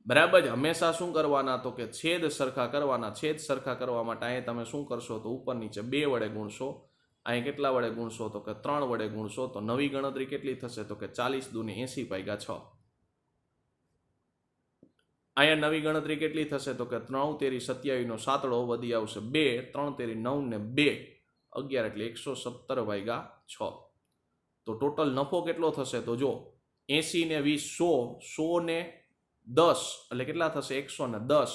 બરાબર છે. હંમેશા શું કરવાના? તો કે છેદ સરખા કરવાના. છેદ સરખા કરવા માટે અહીં તમે શું કરશો? તો ઉપર નીચે 2 વડે ગુણશો. અહીં કેટલા વડે ગુણશો? તો કે 3 વડે ગુણશો. તો નવી ગણતરી કેટલી થશે? તો કે 40 દુને 80 ભાગ્યા 6. અહીંયા નવી ગણતરી કેટલી થશે તો કે 3 તેરી 27 સાતડો વધી આવશે 2, 3 તેરી 9 ને 2, 11 એટલે 117 ભાગ્યા 6. તો ટોટલ નફો કેટલો થશે તો જો 80 ને 20 100, 100 ને 10 એટલે કેટલા થશે 110.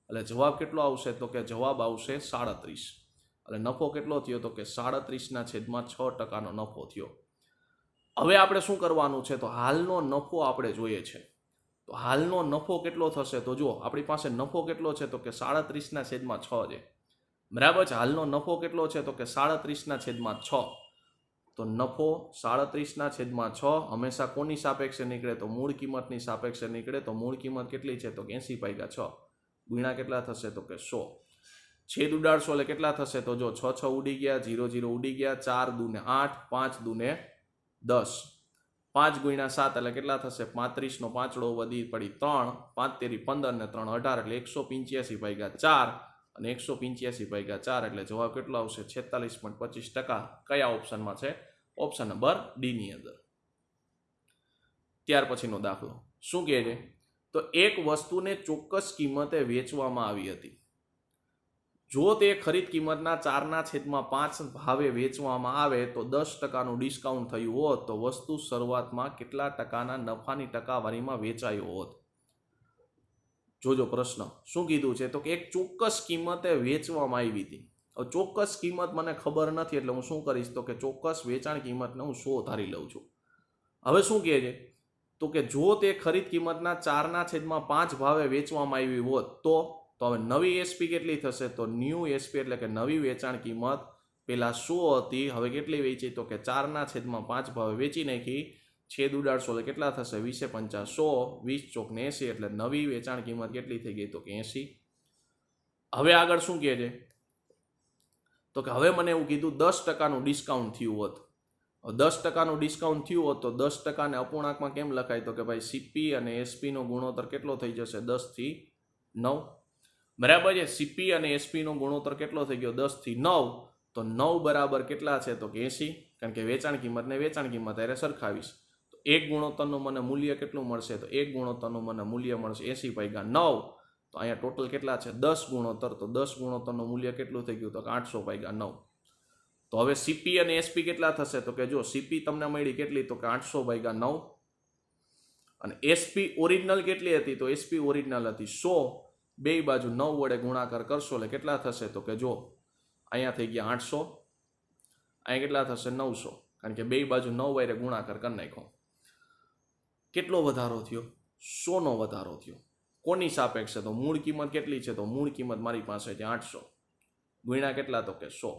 એટલે જવાબ કેટલો આવશે તો કે જવાબ આવશે 37. એટલે નફો કેટલો થયો તો કે 37/6% નફો થયો. હવે આપણે શું કરવાનું છે તો હાલનો નફો આપણે જોઈએ છે. તો હાલનો નફો કેટલો થશે તો જો આપણી પાસે નફો કેટલો છે તો કે 37/6 છે. બરાબર છે. હાલનો નફો કેટલો છે તો કે 37/6. તો નફો 37/6 હંમેશા કોની સાપેક્ષે નીકળે તો મૂળ કિંમતની સાપેક્ષે નીકળે. તો મૂળ કિંમત કેટલી છે તો 80/6 ગુણ્યા કેટલા થશે તો કે 100. છેદ ઉડાડશો એટલે કેટલા થશે તો જો 6 6 ઉડી ગયા, 0 0 ઉડી ગયા, 4 દૂને 8, 5 દૂને 10, 5 ગુણ્યા 7 એટલે કેટલા થશે 35 નો પાંચડો વધી પડી 3, 5 તેરી 15 ને 3 18 એટલે 185/4 અને 185/4 એટલે જવાબ કેટલો આવશે 46.25%. કયા ઓપ્શનમાં છે? ઓપ્શન નંબર ડી ની અંદર. ત્યાર પછીનો દાખલો શું કહે છે તો એક વસ્તુને ચોક્કસ કિંમતે વેચવામાં આવી હતી. જો તે ખરીદ કિંમતના 4/5 ભાવે વેચવામાં આવે તો 10%નું ડિસ્કાઉન્ટ થયું હોત તો વસ્તુ શરૂઆતમાં કેટલા ટકાના નફાની ટકાવારીમાં વેચાયો હોત? જોજો પ્રશ્ન શું કીધું છે તો કે એક ચોક્કસ કિંમતે વેચવામાં આવી હતી. હવે ચોક્કસ કિંમત મને ખબર નથી એટલે હું શું કરીશ તો કે ચોક્કસ વેચાણ કિંમતને હું 100 ધારી લઉં છું. હવે શું કહે છે તો કે જો તે ખરીદ કિંમતના 4/5 ભાવે વેચવામાં આવી હોત તો હવે નવી એસપી કેટલી થશે તો ન્યૂ એસપી એટલે કે નવી વેચાણ કિંમત પેલા 100 હતી, હવે કેટલી વેચી તો કે 4/5 ભાવે વેચી નાખી. છેદ ઉડાડશો એટલે કેટલા થશે 20 5 100, 20 ચોક ને 80 એટલે નવી વેચાણ કિંમત કેટલી થઈ ગઈ તો કે 80. હવે આગળ શું કહે છે તો કે હવે મને એવું કીધું 10%નું ડિસ્કાઉન્ટ થયું હોત. 10%નું ડિસ્કાઉન્ટ થયું હોત તો 10%ને અપૂર્ણાંકમાં કેમ લખાય તો કે ભાઈ સીપી અને એસપી નો ગુણોત્તર કેટલો થઈ જશે 10/9. બરાબર છે. સીપી અને એસપી નો ગુણોત્તર કેટલો થઈ ગયો 10/9. તો 9 બરાબર કેટલા છે તો કે 80, કારણ કે વેચાણ કિંમત ને વેચાણ કિંમત હારે સરખાવીશ. તો એક ગુણોત્તરનું મને મૂલ્ય કેટલું મળશે તો એક ગુણોત્તરનું મને મૂલ્ય મળશે 80/9. તો અહીંયા ટોટલ કેટલા છે 10 ગુણોત્તર. તો 10 ગુણોત્તરનું મૂલ્ય કેટલું થઈ ગયું તો કે 800/9. તો હવે સીપી અને એસપી કેટલા થશે તો કે જો સીપી તમને મળી કેટલી તો કે 800/9 અને એસપી ઓરિજિનલ કેટલી હતી તો એસપી ઓરિજિનલ હતી 100. બે બાજુ 9 વડે ગુણાકાર કરશો એટલે કેટલા થશે તો કે જો અહીંયા થઈ ગયા 800, અહીંયા કેટલા થશે 900, કારણ કે બે બાજુ 9 વડે ગુણાકાર કરી નાખ્યો. કેટલો વધારો થયો 100 નો વધારો થયો. કોની સાપેક્ષે તો મૂળ કિંમત કેટલી છે તો મૂળ કિંમત મારી પાસે છે 800 ગુણ્યા કેટલા તો કે 100.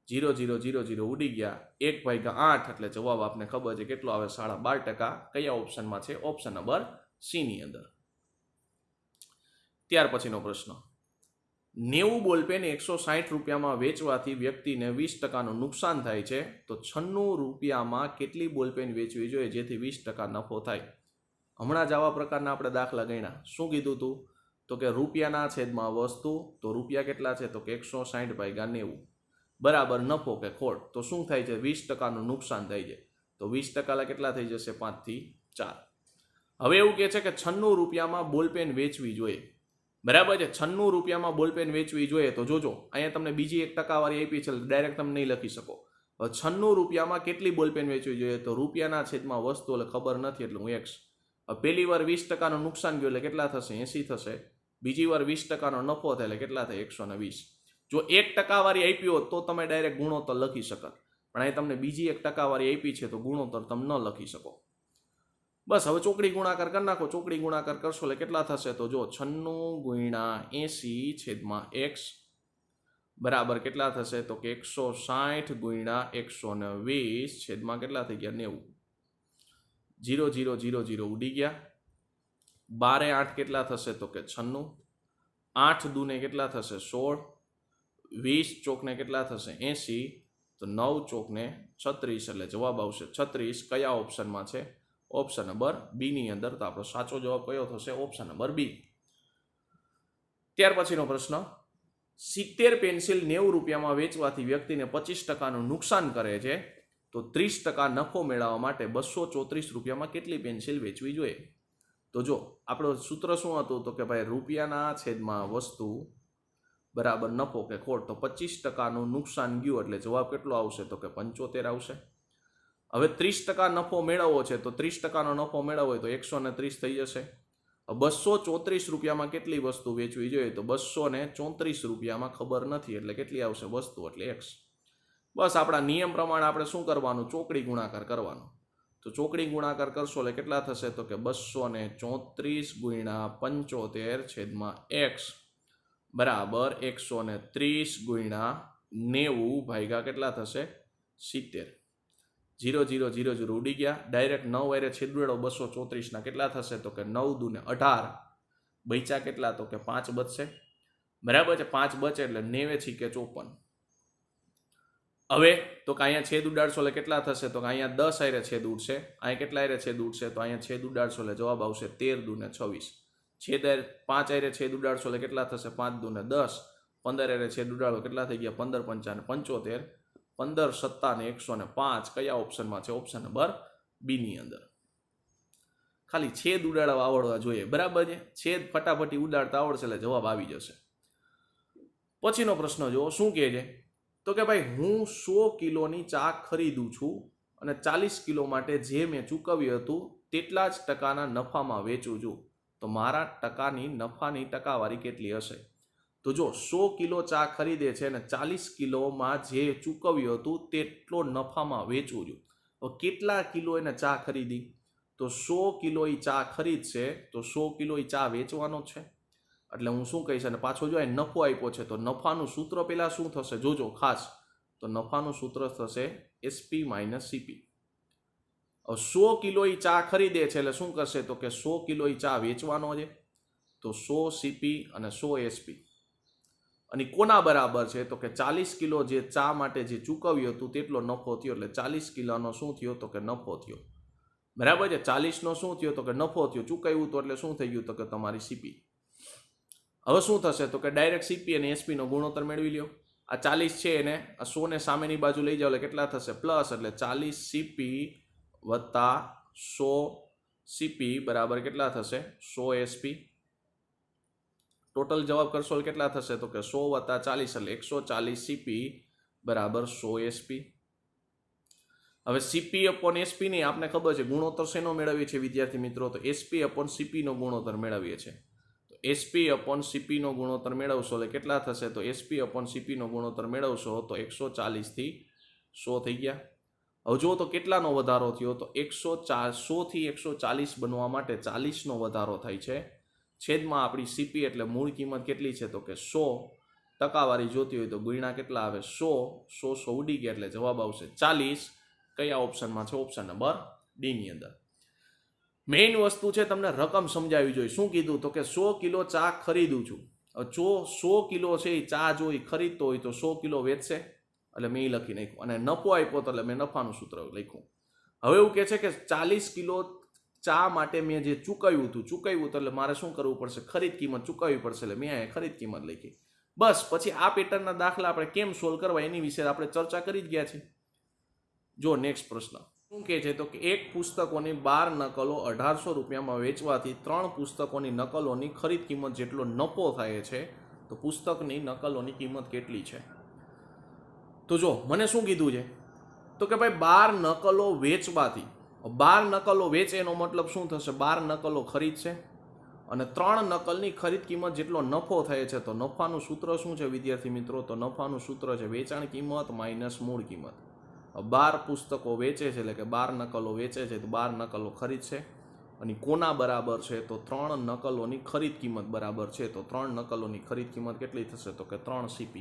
0 0 0 0 ઉડી ગયા, 1/8 એટલે જવાબ આપને ખબર છે કેટલો આવે 12.5%. કયા ઓપ્શનમાં છે? ઓપ્શન નંબર સી ની અંદર. ત્યાર પછીનો પ્રશ્ન 90 બોલપેન 160 રૂપિયામાં વેચવાથી વ્યક્તિને 20%નું નુકસાન થાય છે તો 96 રૂપિયામાં કેટલી બોલપેન વેચવી જોઈએ જેથી 20% નફો થાય? હમણાં જ આવા પ્રકારના આપણે દાખલા ગણ્યા. શું કીધું તું તો કે રૂપિયાના છેદમાં વસ્તુ, તો રૂપિયા કેટલા છે તો કે 160/90 બરાબર નફો કે ખોટ. તો શું થાય છે 20%નું નુકસાન થાય છે. તો 20% કેટલા થઈ જશે 5 થી 4. હવે એવું કહે છે કે 96 રૂપિયામાં બોલપેન વેચવી જોઈએ. બરાબર છે. 96 રૂપિયામાં બોલપેન વેચવી જોઈએ. તો જોજો અહીંયા તમને બીજી 1% આપી છે ડાયરેક્ટ તમે નહીં લખી શકો. હવે 96 રૂપિયામાં કેટલી બોલપેન વેચવી જોઈએ તો રૂપિયાના છેદમાં વસ્તુ એટલે ખબર નથી એટલે હું x. પહેલી વાર 20%નું નુકસાન ગયું એટલે કેટલા થશે 80 થશે. બીજી વાર 20%નો નફો થાય એટલે કેટલા થાય 120. જો 1% આપી હોત તો તમે ડાયરેક્ટ ગુણોત્તર લખી શકત, પણ અહીં તમને બીજી 1% આપી છે તો ગુણોત્તર તમે ન લખી શકો. બસ હવે ચોકડી ગુણાકાર કરી નાખો. ચોકડી ગુણાકાર કરશો એટલે કેટલા થશે તો જો 96 ગુણ્યા 80/x બરાબર કેટલા થશે તો કે 160 ગુણ્યા 120 છેદમાં કેટલા થઈ ગયા 90. 0 0 0 0 ઉડી ગયા. 12 8 કેટલા થશે તો કે 96. 8 દૂને કેટલા થશે 16. 20 ચોકને કેટલા થશે 80. તો 9 ચોકને 36 એટલે જવાબ આવશે 36. કયા ઓપ્શનમાં છે? ઓપ્શન નંબર બી ની અંદર. તો આપણો સાચો જવાબ કયો થશે? Option number B. ત્યાર પછીનો પ્રશ્ન 70 પેન્સિલ 90 રૂપિયામાં વેચવાથી વ્યક્તિને 25%નું નુકસાન કરે છે તો 30% નફો મેળવવા માટે 234 રૂપિયામાં કેટલી પેન્સિલ વેચવી જોઈએ? તો જો આપણું સૂત્ર શું હતું તો કે ભાઈ રૂપિયાના છેદમાં વસ્તુ બરાબર નફો કે ખોટ, તો 25% નુકસાન ગયું એટલે જવાબ કેટલો આવશે તો કે 75 આવશે. હવે 30% નફો મેળવવો છે તો 30%નો નફો મેળવવો હોય તો 130 થઈ જશે. 234 રૂપિયામાં કેટલી વસ્તુ વેચવી જોઈએ તો 234 રૂપિયામાં ખબર નથી એટલે કેટલી આવશે વસ્તુ એટલે x. બસ આપણા નિયમ પ્રમાણે આપણે શું કરવાનું, ચોકડી ગુણાકાર કરવાનો. તો ચોકડી ગુણાકાર કરશો એટલે કેટલા થશે તો કે 234 ગુણ્યા 75 છેદમાં x બરાબર 130 ગુણ્યા 90 ભાગ્યા કેટલા થશે 70. 0 0 0 0 ઉડી ગયા. ડાયરેક્ટ 9 વારે છેદ ઉડાડો 234 ના કેટલા થશે તો કે 9 દુ ને 18, બચ્યા કેટલા તો કે 5 બચશે. બરાબર છે, 5 બચે એટલે 90 છીકે 54. હવે તો કે અહીંયા છેદ ઉડાડશો એટલે કેટલા થશે તો કે અહીંયા 10 આરે છેદ ઉડશે, અહીંયા કેટલા આરે છેદ ઉડશે તો અહીંયા છેદ ઉડાડશો એટલે જવાબ આવશે 13 દુ ને 26. છેદ 5 આરે છેદ ઉડાડશો એટલે કેટલા થશે 5 દુ ને 10, 15 આરે છેદ ઉડાડો કેટલા થઈ ગયા 15 પંચા 75, 15 સત્તા ને 105. કયા ઓપ્શનમાં છે? ઓપ્શન નંબર બી ની અંદર. ખાલી છેદ ઉડાડવા આવડવા જોઈએ. બરાબર છે, છેદ ફટાફટી ઉડાડતા આવડશે એટલે જવાબ આવી જશે. પછીનો પ્રશ્ન જુઓ શું કહે છે તો કે ભાઈ હું 100 કિલોની ચા ખરીદું છું અને 40 કિલો માટે જે મેં ચૂકવ્યું હતું તેટલા જ ટકાના નફામાં વેચું છું, તો મારા ટકાની નફાની ટકાવારી કેટલી હશે? તો જો 100 કિલો ચા ખરીદે છે અને 40 કિલોમાં જે ચૂકવ્યું હતું તેટલો નફામાં વેચવું છું. તો કેટલા કિલો એને ચા ખરીદી? તો 100 કિલો એ ચા ખરીદશે તો 100 કિલો એ ચા વેચવાનો છે. એટલે હું શું કહીશ, અને પાછો જો નફો આપ્યો છે તો નફાનું સૂત્ર પેલા શું થશે જોજો ખાસ, તો નફાનું સૂત્ર થશે SP - CP. 100 કિલો એ ચા ખરીદે છે એટલે શું કરશે તો કે 100 કિલો એ ચા વેચવાનો છે, તો 100 CP અને 100 SP. અને કોના બરાબર છે તો કે 40 કિલો જે ચા માટે જે ચૂકવ્યું હતું તેટલો નફો થયો, એટલે 40 કિલોનો શું થયો તો કે નફો થયો. બરાબર છે, 40નો શું થયો તો કે નફો થયો, ચૂકવ્યું તો એટલે શું થઈ ગયું તો કે તમારી CP. હવે શું થશે તો કે ડાયરેક્ટ CP અને SP નો ગુણોત્તર મેળવી લ્યો. આ 40 છે એને આ 100 ને સામેની બાજુ લઈ જાઓ એટલે કેટલા થશે પ્લસ, એટલે 40 CP વત્તા 100 CP બરાબર કેટલા થશે 100 SP. ટોટલ જવાબ કરશો એટલે કેટલા થશે તો કે 100 વત્તા 40 એટલે 140 CP બરાબર 100 SP. હવે CP અપોન SP ની આપણે ખબર છે ગુણોત્તર શેનો મેળવીએ છીએ વિદ્યાર્થી મિત્રો, તો SP અપોન CP નો ગુણોત્તર મેળવીએ છીએ. તો SP અપોન CP નો ગુણોત્તર મેળવશો એટલે કેટલા થશે તો SP અપોન CP નો ગુણોત્તર મેળવશો તો 140 થી 100 થઈ ગયા. હવે જો તો કેટલાનો વધારો થયો તો 100 થી 140 બનવા માટે 40 નો વધારો થાય છે. છેદમાં આપણી CP એટલે મૂળ કિંમત કેટલી છે તો કે 100, ટકાવારી જોતી હોય તો ગુણ્યા કેટલા આવે 100 ઉડી ગયા એટલે જવાબ આવશે 40. કયા ઓપ્શનમાં છે? ઓપ્શન નંબર ડી ની અંદર. મેઇન વસ્તુ છે તમને રકમ સમજાવી જોઈએ. શું કીધું તો કે 100 કિલો ચા ખરીદું છું. જો 100 કિલો છે એ ચા જો એ ખરીદતો હોય તો 100 કિલો વેચશે, એટલે મેં એ લખી નાખ્યું. અને નફો આપ્યો તો એટલે મેં નફાનું સૂત્ર લખ્યું. હવે એવું કહે છે કે 40 કિલો ચા માટે મેં જે ચૂકવ્યું હતું એટલે મારે શું કરવું પડશે? ખરીદ કિંમત ચૂકવવી પડશે, એટલે મેં અહીંયા ખરીદ કિંમત લખી. બસ પછી આ પેટર્નના દાખલા આપણે કેમ સોલ્વ કરવા એની વિશે આપણે ચર્ચા કરી જ ગયા છે. જો નેક્સ્ટ પ્રશ્ન શું કહે છે તો કે એક પુસ્તકોની 12 નકલો 1800 રૂપિયામાં વેચવાથી 3 પુસ્તકોની નકલોની ખરીદ કિંમત જેટલો નફો થાય છે, તો પુસ્તકની નકલોની કિંમત કેટલી છે? તો જો મને શું કીધું છે તો કે ભાઈ 12 નકલો વેચવાથી, 12 નકલો વેચે એનો મતલબ શું થશે? 12 નકલો ખરીદશે અને 3 નકલની ખરીદ કિંમત જેટલો નફો થાય છે. તો નફાનું સૂત્ર શું છે વિદ્યાર્થી મિત્રો? તો નફાનું સૂત્ર છે વેચાણ કિંમત માઇનસ મૂળ કિંમત. 12 પુસ્તકો વેચે છે એટલે કે 12 નકલો વેચે છે તો 12 નકલો ખરીદશે. અને કોના બરાબર છે? તો 3 નકલોની ખરીદ કિંમત બરાબર છે. તો 3 નકલોની ખરીદ કિંમત કેટલી થશે? તો કે 3 CP.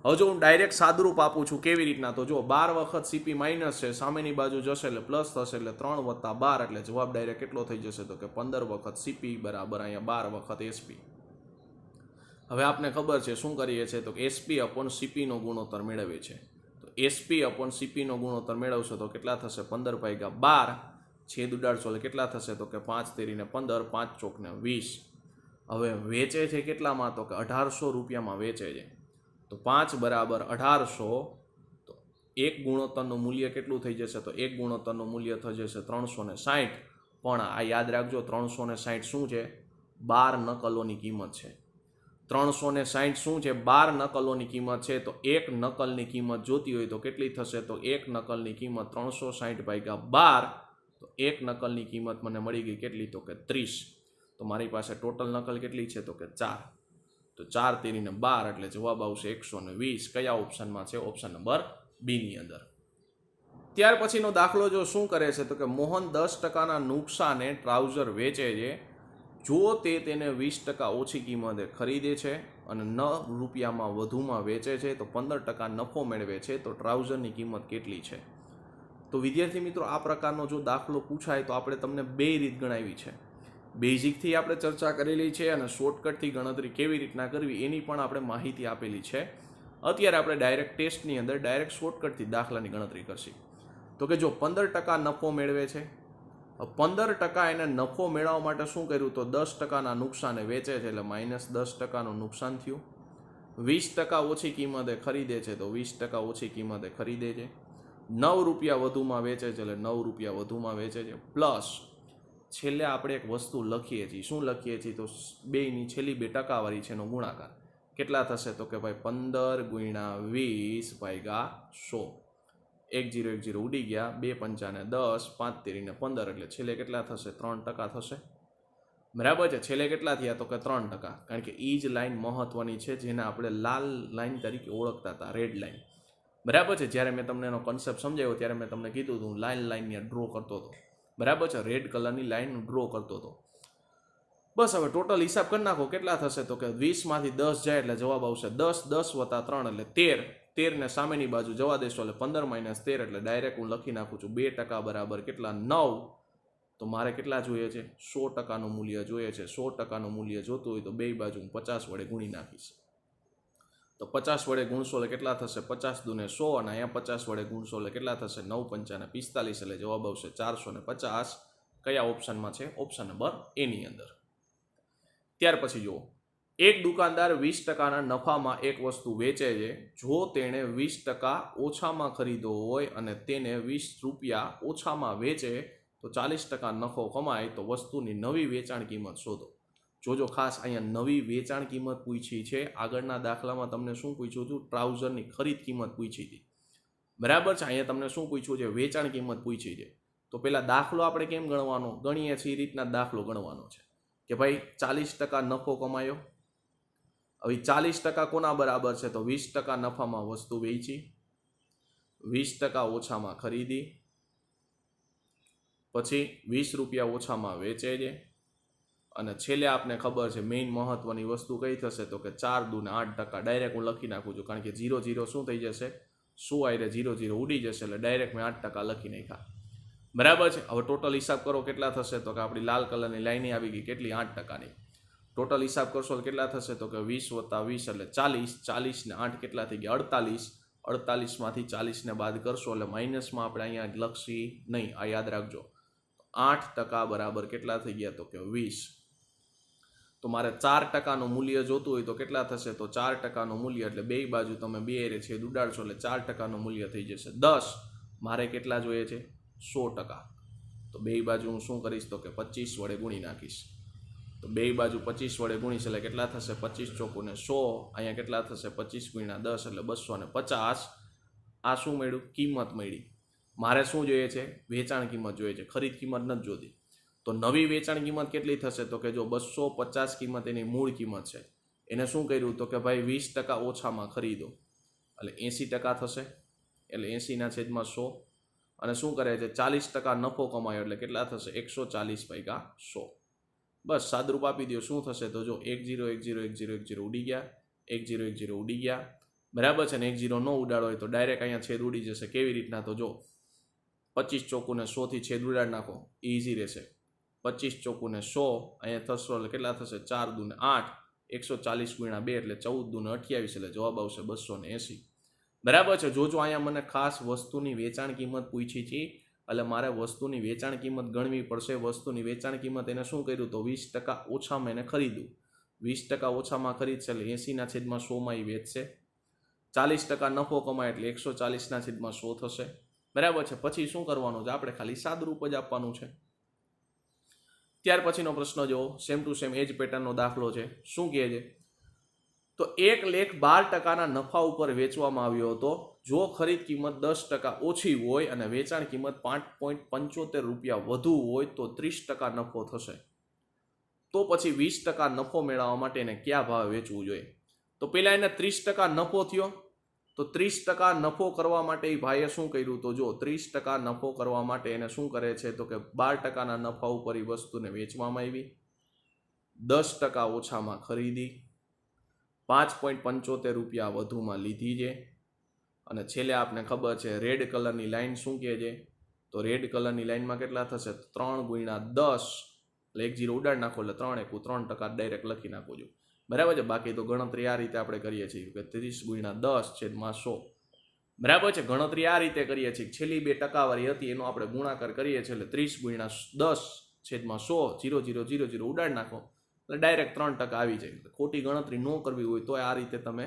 હવે જો હું ડાયરેક્ટ સાદુરૂપ આપું છું કેવી રીતના, તો જો 12 વખત CP માઇનસ છે, સામેની બાજુ જશે એટલે પ્લસ થશે, એટલે 3 વત્તા 12 એટલે જવાબ ડાયરેક્ટ કેટલો થઈ જશે? તો કે 15 વખત CP બરાબર અહીંયા 12 વખત SP. હવે આપને ખબર છે શું કરીએ છીએ તો કે SP અપોન CP નો ગુણોત્તર મેળવીએ છીએ. તો SP અપોન CP નો ગુણોત્તર મેળવશો તો કેટલા થશે? 15 ભાગ્યા 12, છેદ ઉડાડશો એટલે કેટલા થશે? તો કે 5 તેરીને 15, 5 ચોકને 20. હવે વેચે છે કેટલામાં? તો કે 1800 રૂપિયામાં વેચે છે. તો 5 બરાબર 1800, તો એક ગુણોત્તરનું મૂલ્ય કેટલું થઈ જશે? તો એક ગુણોત્તરનું મૂલ્ય થઈ જશે 360. પણ આ યાદ રાખજો 360 શું છે? 12 નકલોની કિંમત છે. 360 શું છે? 12 નકલોની કિંમત છે. તો એક નકલની કિંમત જોતી હોય તો કેટલી થશે? તો એક નકલની કિંમત 360 ભાગ્યા 12. તો એક નકલની કિંમત મને મળી ગઈ કેટલી? તો કે 30. તો મારી પાસે ટોટલ નકલ કેટલી છે? તો કે 4. તો 4 તેરીને 12 એટલે જવાબ આવશે 120. કયા ઓપ્શનમાં છે? ઓપ્શન નંબર બી ની અંદર. ત્યાર પછીનો દાખલો જો શું કરે છે? તો કે મોહન 10% નુકસાને ટ્રાઉઝર વેચે છે. જો તે તેને 20% ઓછી કિંમતે ખરીદે છે અને 9 રૂપિયામાં વધુમાં વેચે છે તો 15% નફો મેળવે છે, તો ટ્રાઉઝરની કિંમત કેટલી છે? તો વિદ્યાર્થી મિત્રો, આ પ્રકારનો જો દાખલો પૂછાય તો આપણે તમને બે રીત ગણાવી છે. બેઝિકથી આપણે ચર્ચા કરેલી છે અને શોર્ટકટથી ગણતરી કેવી રીતના કરવી એની પણ આપણે માહિતી આપેલી છે. અત્યારે આપણે ડાયરેક્ટ ટેસ્ટની અંદર ડાયરેક્ટ શોર્ટકટથી દાખલાની ગણતરી કરશી. તો કે જો 15% નફો મેળવે છે, 15% એને નફો મેળવવા માટે શું કર્યું? તો 10%ના નુકસાને વેચે છે એટલે -10%નું નુકસાન થયું. 20% ઓછી કિંમતે ખરીદે છે તો 20% ઓછી કિંમતે ખરીદે છે. 9 રૂપિયા વધુમાં વેચે છે એટલે 9 રૂપિયા વધુમાં વેચે છે. પ્લસ છેલ્લે આપણે એક વસ્તુ લખીએ છીએ. શું લખીએ છીએ? તો બેયની છેલ્લી 2 ટકાવારી છે એનો ગુણાકાર કેટલા થશે? તો કે ભાઈ 15 × 20 ભાગ્યા 100. 1010 ઉડી ગયા, 2 પંચાને 10, 5 તેરીને 15 એટલે છેલ્લે કેટલા થશે? 3% થશે. બરાબર છે. છેલ્લે કેટલા થયા? તો કે 3%. કારણ કે એ જ લાઈન મહત્વની છે જેને આપણે લાલ લાઈન તરીકે ઓળખતા હતા, રેડ લાઈન. બરાબર છે. જ્યારે મેં તમને એનો કોન્સેપ્ટ સમજાવ્યો ત્યારે મેં તમને કીધું હતું લાઈનને ડ્રો કરતો હતો. બરાબર છે. રેડ કલરની લાઈન ડ્રો કરતો હતો. બસ હવે ટોટલ હિસાબ કરી નાખો. કેટલા થશે? તો કે 20માંથી 10 જાય એટલે જવાબ આવશે 10. 10 + 3 એટલે 13. 13 ને સામેની બાજુ જવા દેશો એટલે 15 - 13 એટલે ડાયરેક્ટ હું લખી નાખું છું 2% બરાબર કેટલા? 9. તો મારે કેટલા જોઈએ છે? 100%નું મૂલ્ય જોઈએ છે. 100%નું મૂલ્ય જોતું હોય તો બે બાજુ હું 50 વડે ગુણી નાખીશ. તો 50 વડે ગુણશો એટલે કેટલા થશે? 50 × 2 = 100 અને અહીંયા 50 વડે ગુણશો એટલે કેટલા થશે? 9 × 5 = 45 એટલે જવાબ આવશે 450. કયા ઓપ્શનમાં છે? ઓપ્શન નંબર એ ની અંદર. ત્યાર પછી જુઓ, એક દુકાનદાર 20%ના નફામાં એક વસ્તુ વેચે છે. જો તેણે 20% ઓછામાં ખરીદો હોય અને તેને 20 રૂપિયા ઓછામાં વેચે તો 40% નફો કમાય તો વસ્તુની નવી વેચાણ કિંમત શોધો. જોજો ખાસ અહીંયા નવી વેચાણ કિંમત પૂછી છે. આગળના દાખલામાં તમને શું પૂછ્યું હતું? ટ્રાઉઝરની ખરીદ કિંમત પૂછી હતી. બરાબર છે. અહીંયા તમને શું પૂછ્યું છે? વેચાણ કિંમત પૂછી છે. તો પેલા દાખલો આપણે કેમ ગણવાનો? ગણીએ છીએ એ રીતના દાખલો ગણવાનો છે કે ભાઈ 40% નફો કમાયો. હવે 40% કોના બરાબર છે? તો 20% નફામાં વસ્તુ વેચી, 20% ઓછામાં ખરીદી, પછી 20 રૂપિયા ઓછામાં વેચે છે અને છેલ્લે આપને ખબર છે મેઇન મહત્વની વસ્તુ કઈ થશે? તો કે 4 × 2 = 8%. ડાયરેક્ટ હું લખી નાખું છું કારણ કે 0 0 શું થઈ જશે? 100 આયરે 0 0 ઉડી જશે એટલે ડાયરેક્ટ મેં 8% લખી નાખ્યા. બરાબર છે. હવે ટોટલ હિસાબ કરો કેટલા થશે? તો કે આપણી લાલ કલરની લાઈન આવી ગઈ કેટલી? 8%ની. ટોટલ હિસાબ કરશો તો કેટલા થશે? તો કે 20 + 20 એટલે 40. 40 ને 8 કેટલા થઈ ગયા? 48. 48માંથી 40 ને બાદ કરશો એટલે માઇનસમાં આપણે અહીંયા લખશી નહીં. આ યાદ રાખજો. 8% બરાબર કેટલા થઈ ગયા? તો કે 20. તો મારે 4%નું મૂલ્ય જોતું હોય તો કેટલા થશે? તો 4%નું મૂલ્ય એટલે બે બાજુ તમે બે હારે છેદ ઉડાડશો એટલે 4%નું મૂલ્ય થઈ જશે 10. મારે કેટલા જોઈએ છે? 100%. તો બે બાજુ હું શું કરીશ? તો કે 25 વડે ગુણી નાખીશ. તો બે બાજુ 25 વડે ગુણીશ એટલે કેટલા થશે? 25 ચોકુ ને 100. અહીંયા કેટલા થશે? 25 × 10 એટલે 250. આ શું મળ્યું? કિંમત મળી. મારે શું જોઈએ છે? વેચાણ કિંમત જોઈએ છે. ખરીદ કિંમત નથી જોતી. તો નવી વેચાણ કિંમત કેટલી થશે? તો કે જો 250 કિંમત એની મૂળ કિંમત છે. એને શું કર્યું? તો કે ભાઈ 20% ઓછામાં ખરીદો એટલે 80% થશે. એટલે 80/100 અને શું કરે છે? 40% નફો કમાયો એટલે કેટલા થશે? 140/100. બસ સાદરૂપ આપી દો. શું થશે? તો જો 10 10 10 10 ઉડી ગયા, 10 10 ઉડી ગયા. બરાબર છે ને? 10 ન ઉડાડો હોય તો ડાયરેક્ટ અહીંયા છેદ ઉડી જશે. કેવી રીતના? તો જો 25 ચોકુ ને 100 થી છેદ ઉડાડી નાખો, ઇઝી રહેશે. 25 ચોકુ ને 100 અહીંયા થશો એટલે કેટલા થશે? 4 × 2 = 8. 140 × 2 એટલે 14 × 2 = 28 એટલે જવાબ આવશે 280. બરાબર છે. જોજો અહીંયા મને ખાસ વસ્તુની વેચાણ કિંમત પૂછી છે એટલે મારે વસ્તુની વેચાણ કિંમત ગણવી પડશે. વસ્તુની વેચાણ કિંમત એને શું કર્યું? તો 20% ઓછામાં એને ખરીદ્યું. 20% ઓછામાં ખરીદશે એટલે 80/100માં એ વેચશે. 40% નફો કમાય એટલે 140/100 થશે. બરાબર છે. પછી શું કરવાનું છે? આપણે ખાલી સાદુરૂપ જ આપવાનું છે. ત્યાર પછીનો પ્રશ્ન જો સેમ ટુ સેમ એ જ પેટર્નનો દાખલો છે. શું કહે છે? તો 1,12% નફા ઉપર વેચવામાં આવ્યો હતો. જો ખરીદ કિંમત 10% ઓછી હોય અને વેચાણ કિંમત 5.75 રૂપિયા વધુ હોય તો 30% નફો થશે. તો પછી 20% નફો મેળવવા માટે એને કયા ભાવે વેચવું જોઈએ? તો પેલા એને 30% નફો થયો, તો 30% નફો કરવા માટે એ ભાઈએ શું કર્યું? તો જો 30% નફો કરવા માટે એને શું કરે છે? તો કે 12%ના નફા ઉપર એ વસ્તુને વેચવામાં આવી, 10% ઓછામાં ખરીદી, 5.75 રૂપિયા વધુમાં લીધી છે. અને છેલ્લે આપને ખબર છે રેડ કલરની લાઈન શું કહે છે? તો રેડ કલરની લાઈનમાં કેટલા થશે? 3 ગુણ્યા 10, એટલે 1 0 ઉડાડ નાખો એટલે 3 એકુ 3% ડાયરેક્ટ લખી નાખો છો. બરાબર છે? બાકી તો ગણતરી આ રીતે આપણે કરીએ છીએ કે 30 ગુણ્યા 10 છેદમાં 100. બરાબર છે? ગણતરી આ રીતે કરીએ છીએ. છેલ્લી 2 ટકાવારી હતી એનો આપણે ગુણાકાર કરીએ છીએ એટલે 30 ગુણ્યા 10 છેદમાં 100, 0 0 0 0 ઉડાડ નાખો એટલે ડાયરેક્ટ 3% આવી જાય. ખોટી ગણતરી ન કરવી હોય તો આ રીતે તમે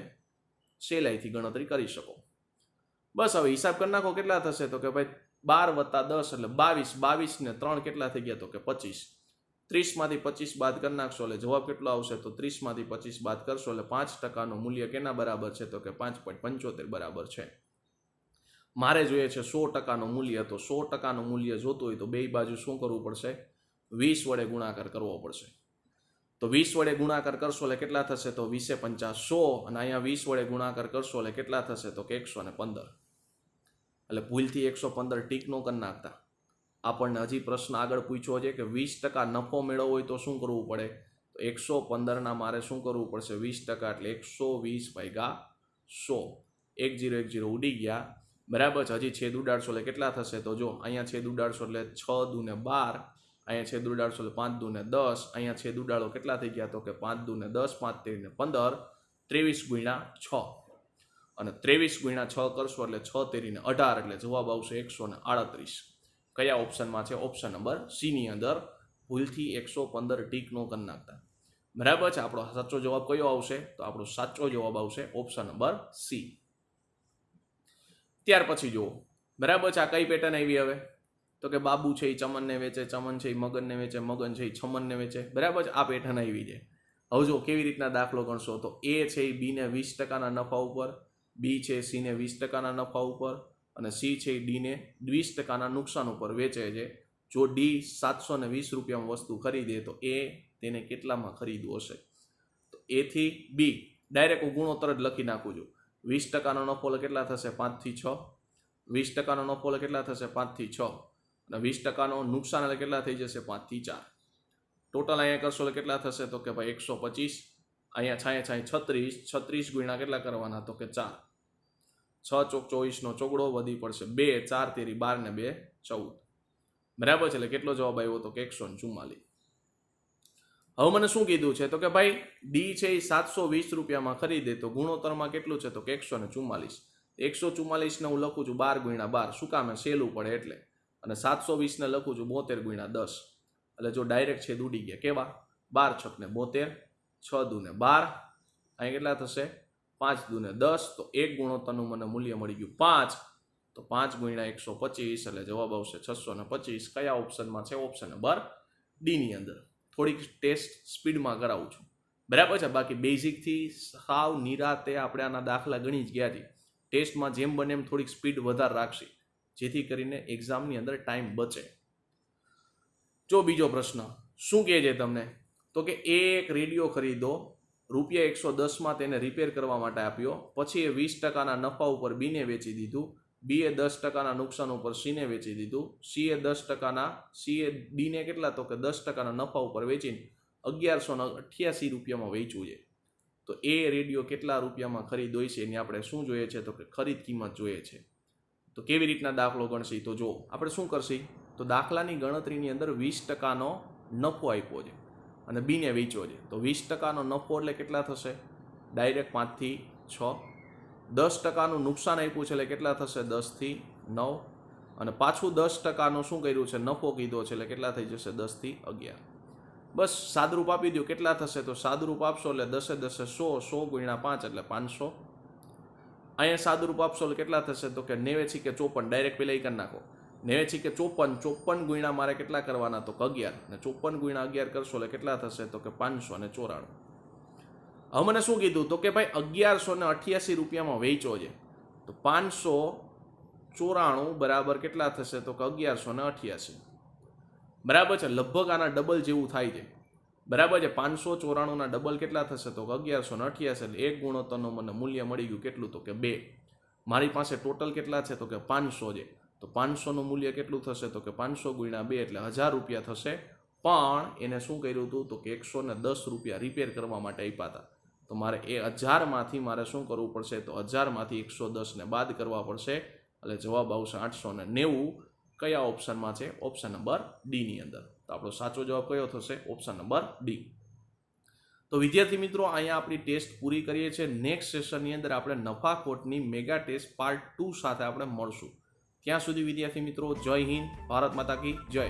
સહેલાઈથી ગણતરી કરી શકો. બસ હવે હિસાબ કરી નાખો કેટલા થશે? તો કે ભાઈ 12 + 10 એટલે 22, 22 ને 3 કેટલા થઈ ગયા? તો કે 25. 30 માંથી 25 બાદ કરી નાખશો એટલે જવાબ કેટલો આવશે? તો 30 માંથી 25 બાદ કરશો એટલે 5%નું મૂલ્ય કેના બરાબર છે? તો કે 5.75 બરાબર છે. મારે જોઈએ છે 100%નું મૂલ્ય. તો 100%નું મૂલ્ય જોતું હોય તો બે બાજુ શું કરવું પડશે? 20 વડે ગુણાકાર કરવો પડશે. તો 20 વડે ગુણાકાર કરશો એટલે કેટલા થશે? તો 20 × 5 100, અને અહીંયા 20 વડે ગુણાકાર કરશો એટલે કેટલા થશે? તો કે 115. એટલે ભૂલથી 115 ટીક નો કરી નાખતા. આપણને હજી પ્રશ્ન આગળ પૂછ્યો છે કે 20% નફો મેળવવો હોય તો શું કરવું પડે? તો 115 મારે શું કરવું પડશે? 20% એટલે 120/100. 1010 ઉડી ગયા. બરાબર છે? હજી છેદ ઉડાડશો એટલે કેટલા થશે? તો જો અહીંયા છેદ ઉડાડશો એટલે 6 દુ ને 12, અહીંયા છેદ ઉડાડશો એટલે 5 દુ ને 10, અહીંયા છેદ ઉડાડો કેટલા થઈ ગયા? તો કે 5 દુ ને 10, 5 તેરી ને 15, 23 ગુણ્યા 6. અને 23 ગુણ્યા 6 કરશો એટલે 6 તેરી ને 18, એટલે જવાબ આવશે 138. કયા ઓપ્શનમાં છે? ઓપ્શન નંબર સી ની અંદર. ભૂલથી 115 ટીક નો કરી નાખતા. બરાબર છે? આપણો સાચો જવાબ કયો આવશે? તો આપણો સાચો જવાબ આવશે ઓપ્શન નંબર સી. ત્યાર પછી જુઓ. બરાબર છે? આ કઈ પેટર્ન આવી હવે? તો કે બાબુ છે એ ચમનને વેચે, ચમન છે એ મગનને વેચે, મગન છે એ છમનને વેચે. બરાબર છે? આ પેટર્ન આવી છે. હવે જો કેવી રીતના દાખલો ગણશો? તો એ છે એ બી ને 20%ના નફા ઉપર, બી છે સી ને 20%ના નફા ઉપર, અને સી છે એ ડી ને 20%ના નુકસાન ઉપર વેચે છે. જો ડી 720 રૂપિયામાં વસ્તુ ખરીદે તો એ તેને કેટલામાં ખરીદવું હશે? તો એ થી બી ડાયરેક્ટ હું ગુણોત્તર જ લખી નાખું છું. 20%નો નફો એટલે કેટલા થશે? 5 થી 6. 20%નો નફો એટલે કેટલા થશે? 5 થી 6. અને 20%નો નુકસાન એટલે કેટલા થઈ જશે? 5 થી 4. ટોટલ અહીંયા કરશો એટલે કેટલા થશે? તો કે ભાઈ 125. અહીંયા છાંય 36, 36 ગુણ્યા કેટલા કરવાના? તો કે 4. 6 ચોક 24 ચોગડો વધી પડશે 2, 4 તેરી 12 ને 2 14. બરાબર છે? એટલે કેટલો જવાબ આવ્યો? તો કે 144. હવે મને શું કીધું છે? તો કે ભાઈ ડી છે એ 720 રૂપિયામાં ખરીદે તો ગુણોત્તરમાં કેટલું છે? તો કે 144. 144 ને હું લખું છું 12 ગુણ્યા 12. શું કામ? સહેલું પડે એટલે. અને 720 ને લખું છું 72 ગુણ્યા 10. એટલે જો ડાયરેક્ટ છેદ ઉડી ગયા. કેવા? 12 છક ને 72, 6 દુ ને 12, અહીં કેટલા થશે? 5 દુ ને 10. તો એક ગુણોત્તરનું મને મૂલ્ય મળી ગયું 5. તો 5 ગુણ્યા 125 એટલે જવાબ આવશે 625. કયા ઓપ્શનમાં છે? ઓપ્શન નંબર ડી ની અંદર. થોડીક ટેસ્ટ સ્પીડમાં કરાવું છું. બરાબર છે? બાકી બેઝિકથી સાવ નિરાતે આપણે આના દાખલા ગણી જ ગયા છીએ. ટેસ્ટમાં જેમ બને એમ થોડીક સ્પીડ વધારે રાખશે, જેથી કરીને એક્ઝામની અંદર ટાઈમ બચે. જો બીજો પ્રશ્ન શું કહે છે તમને? તો કે એક રેડિયો ખરીદો, રૂપિયા 110માં તેને રિપેર કરવા માટે આપ્યો, પછી એ 20%ના નફા ઉપર બીને વેચી દીધું, બી એ 10%ના નુકસાન ઉપર સીને વેચી દીધું, સીએ ડીને કેટલા? તો કે 10%ના નફા ઉપર વેચીને 1188 રૂપિયામાં વેચ્યું છે. તો એ રેડિયો કેટલા રૂપિયામાં ખરીદોય છે એની આપણે શું જોઈએ છે? તો કે ખરીદ કિંમત જોઈએ છે. તો કેવી રીતના દાખલો ગણશી? તો જો આપણે શું કરશી? તો દાખલાની ગણતરીની અંદર 20%નો નફો આપ્યો છે અને બીને વેચ્યો છે. તો 20%નો નફો એટલે કેટલા થશે? ડાયરેક્ટ 5 થી 6. 10%નું નુકસાન આપ્યું છે એટલે કેટલા થશે? 10 થી 9. અને પાછું 10%નું શું કર્યું છે? નફો કીધો છે એટલે કેટલા થઈ જશે? 10 થી 11. બસ સાદરૂપ આપી દો. કેટલા થશે? તો સાદરૂપ આપશો એટલે 10 10 100, 100 ગુણ્યા 5 એટલે 500. અહીંયા સાદરૂપ આપશો એટલે કેટલા થશે? તો કે 90 × 54. ડાયરેક્ટ પેલા એ કરી નાખો. 90 છેકે 54, 54 ગુણ્યા મારે કેટલા કરવાના તો કે 11, અને 54 ગુણ્યા 11 કરશો એટલે કેટલા થશે તો કે 594. હવે મને શું કીધું તો કે ભાઈ 1188 રૂપિયામાં વેચો છે, તો 594 બરાબર કેટલા થશે તો કે 1188. બરાબર છે, લગભગ આના ડબલ જેવું થાય છે. બરાબર છે, 594ના ડબલ કેટલા થશે તો કે 1188, એટલે એક ગુણોત્તરનું મને મૂલ્ય મળી ગયું કેટલું તો કે 2. મારી પાસે ટોટલ કેટલા છે તો કે 500 છે, તો 500નું મૂલ્ય કેટલું થશે તો કે 500 ગુણ્યા 2 એટલે 1000 રૂપિયા થશે. પણ એને શું કર્યું હતું તો કે 110 રૂપિયા રિપેર કરવા માટે આપ્યા હતા. તો મારે એ 1000માંથી મારે શું કરવું પડશે તો 1000માંથી 110ને બાદ કરવા પડશે, એટલે જવાબ આવશે 890. કયા ઓપ્શનમાં છે? ઓપ્શન નંબર ડી ની અંદર. તો આપણો સાચો જવાબ કયો થશે? Option number D. તો વિદ્યાર્થી મિત્રો, અહીંયા આપણી ટેસ્ટ પૂરી કરીએ છીએ. નેક્સ્ટ સેશનની અંદર આપણે નફાખોટની મેગા ટેસ્ટ પાર્ટ 2 સાથે આપણે મળશું. ત્યાં સુધી વિદ્યાર્થી મિત્રો, જય હિન્દ, ભારત માતા કી જય.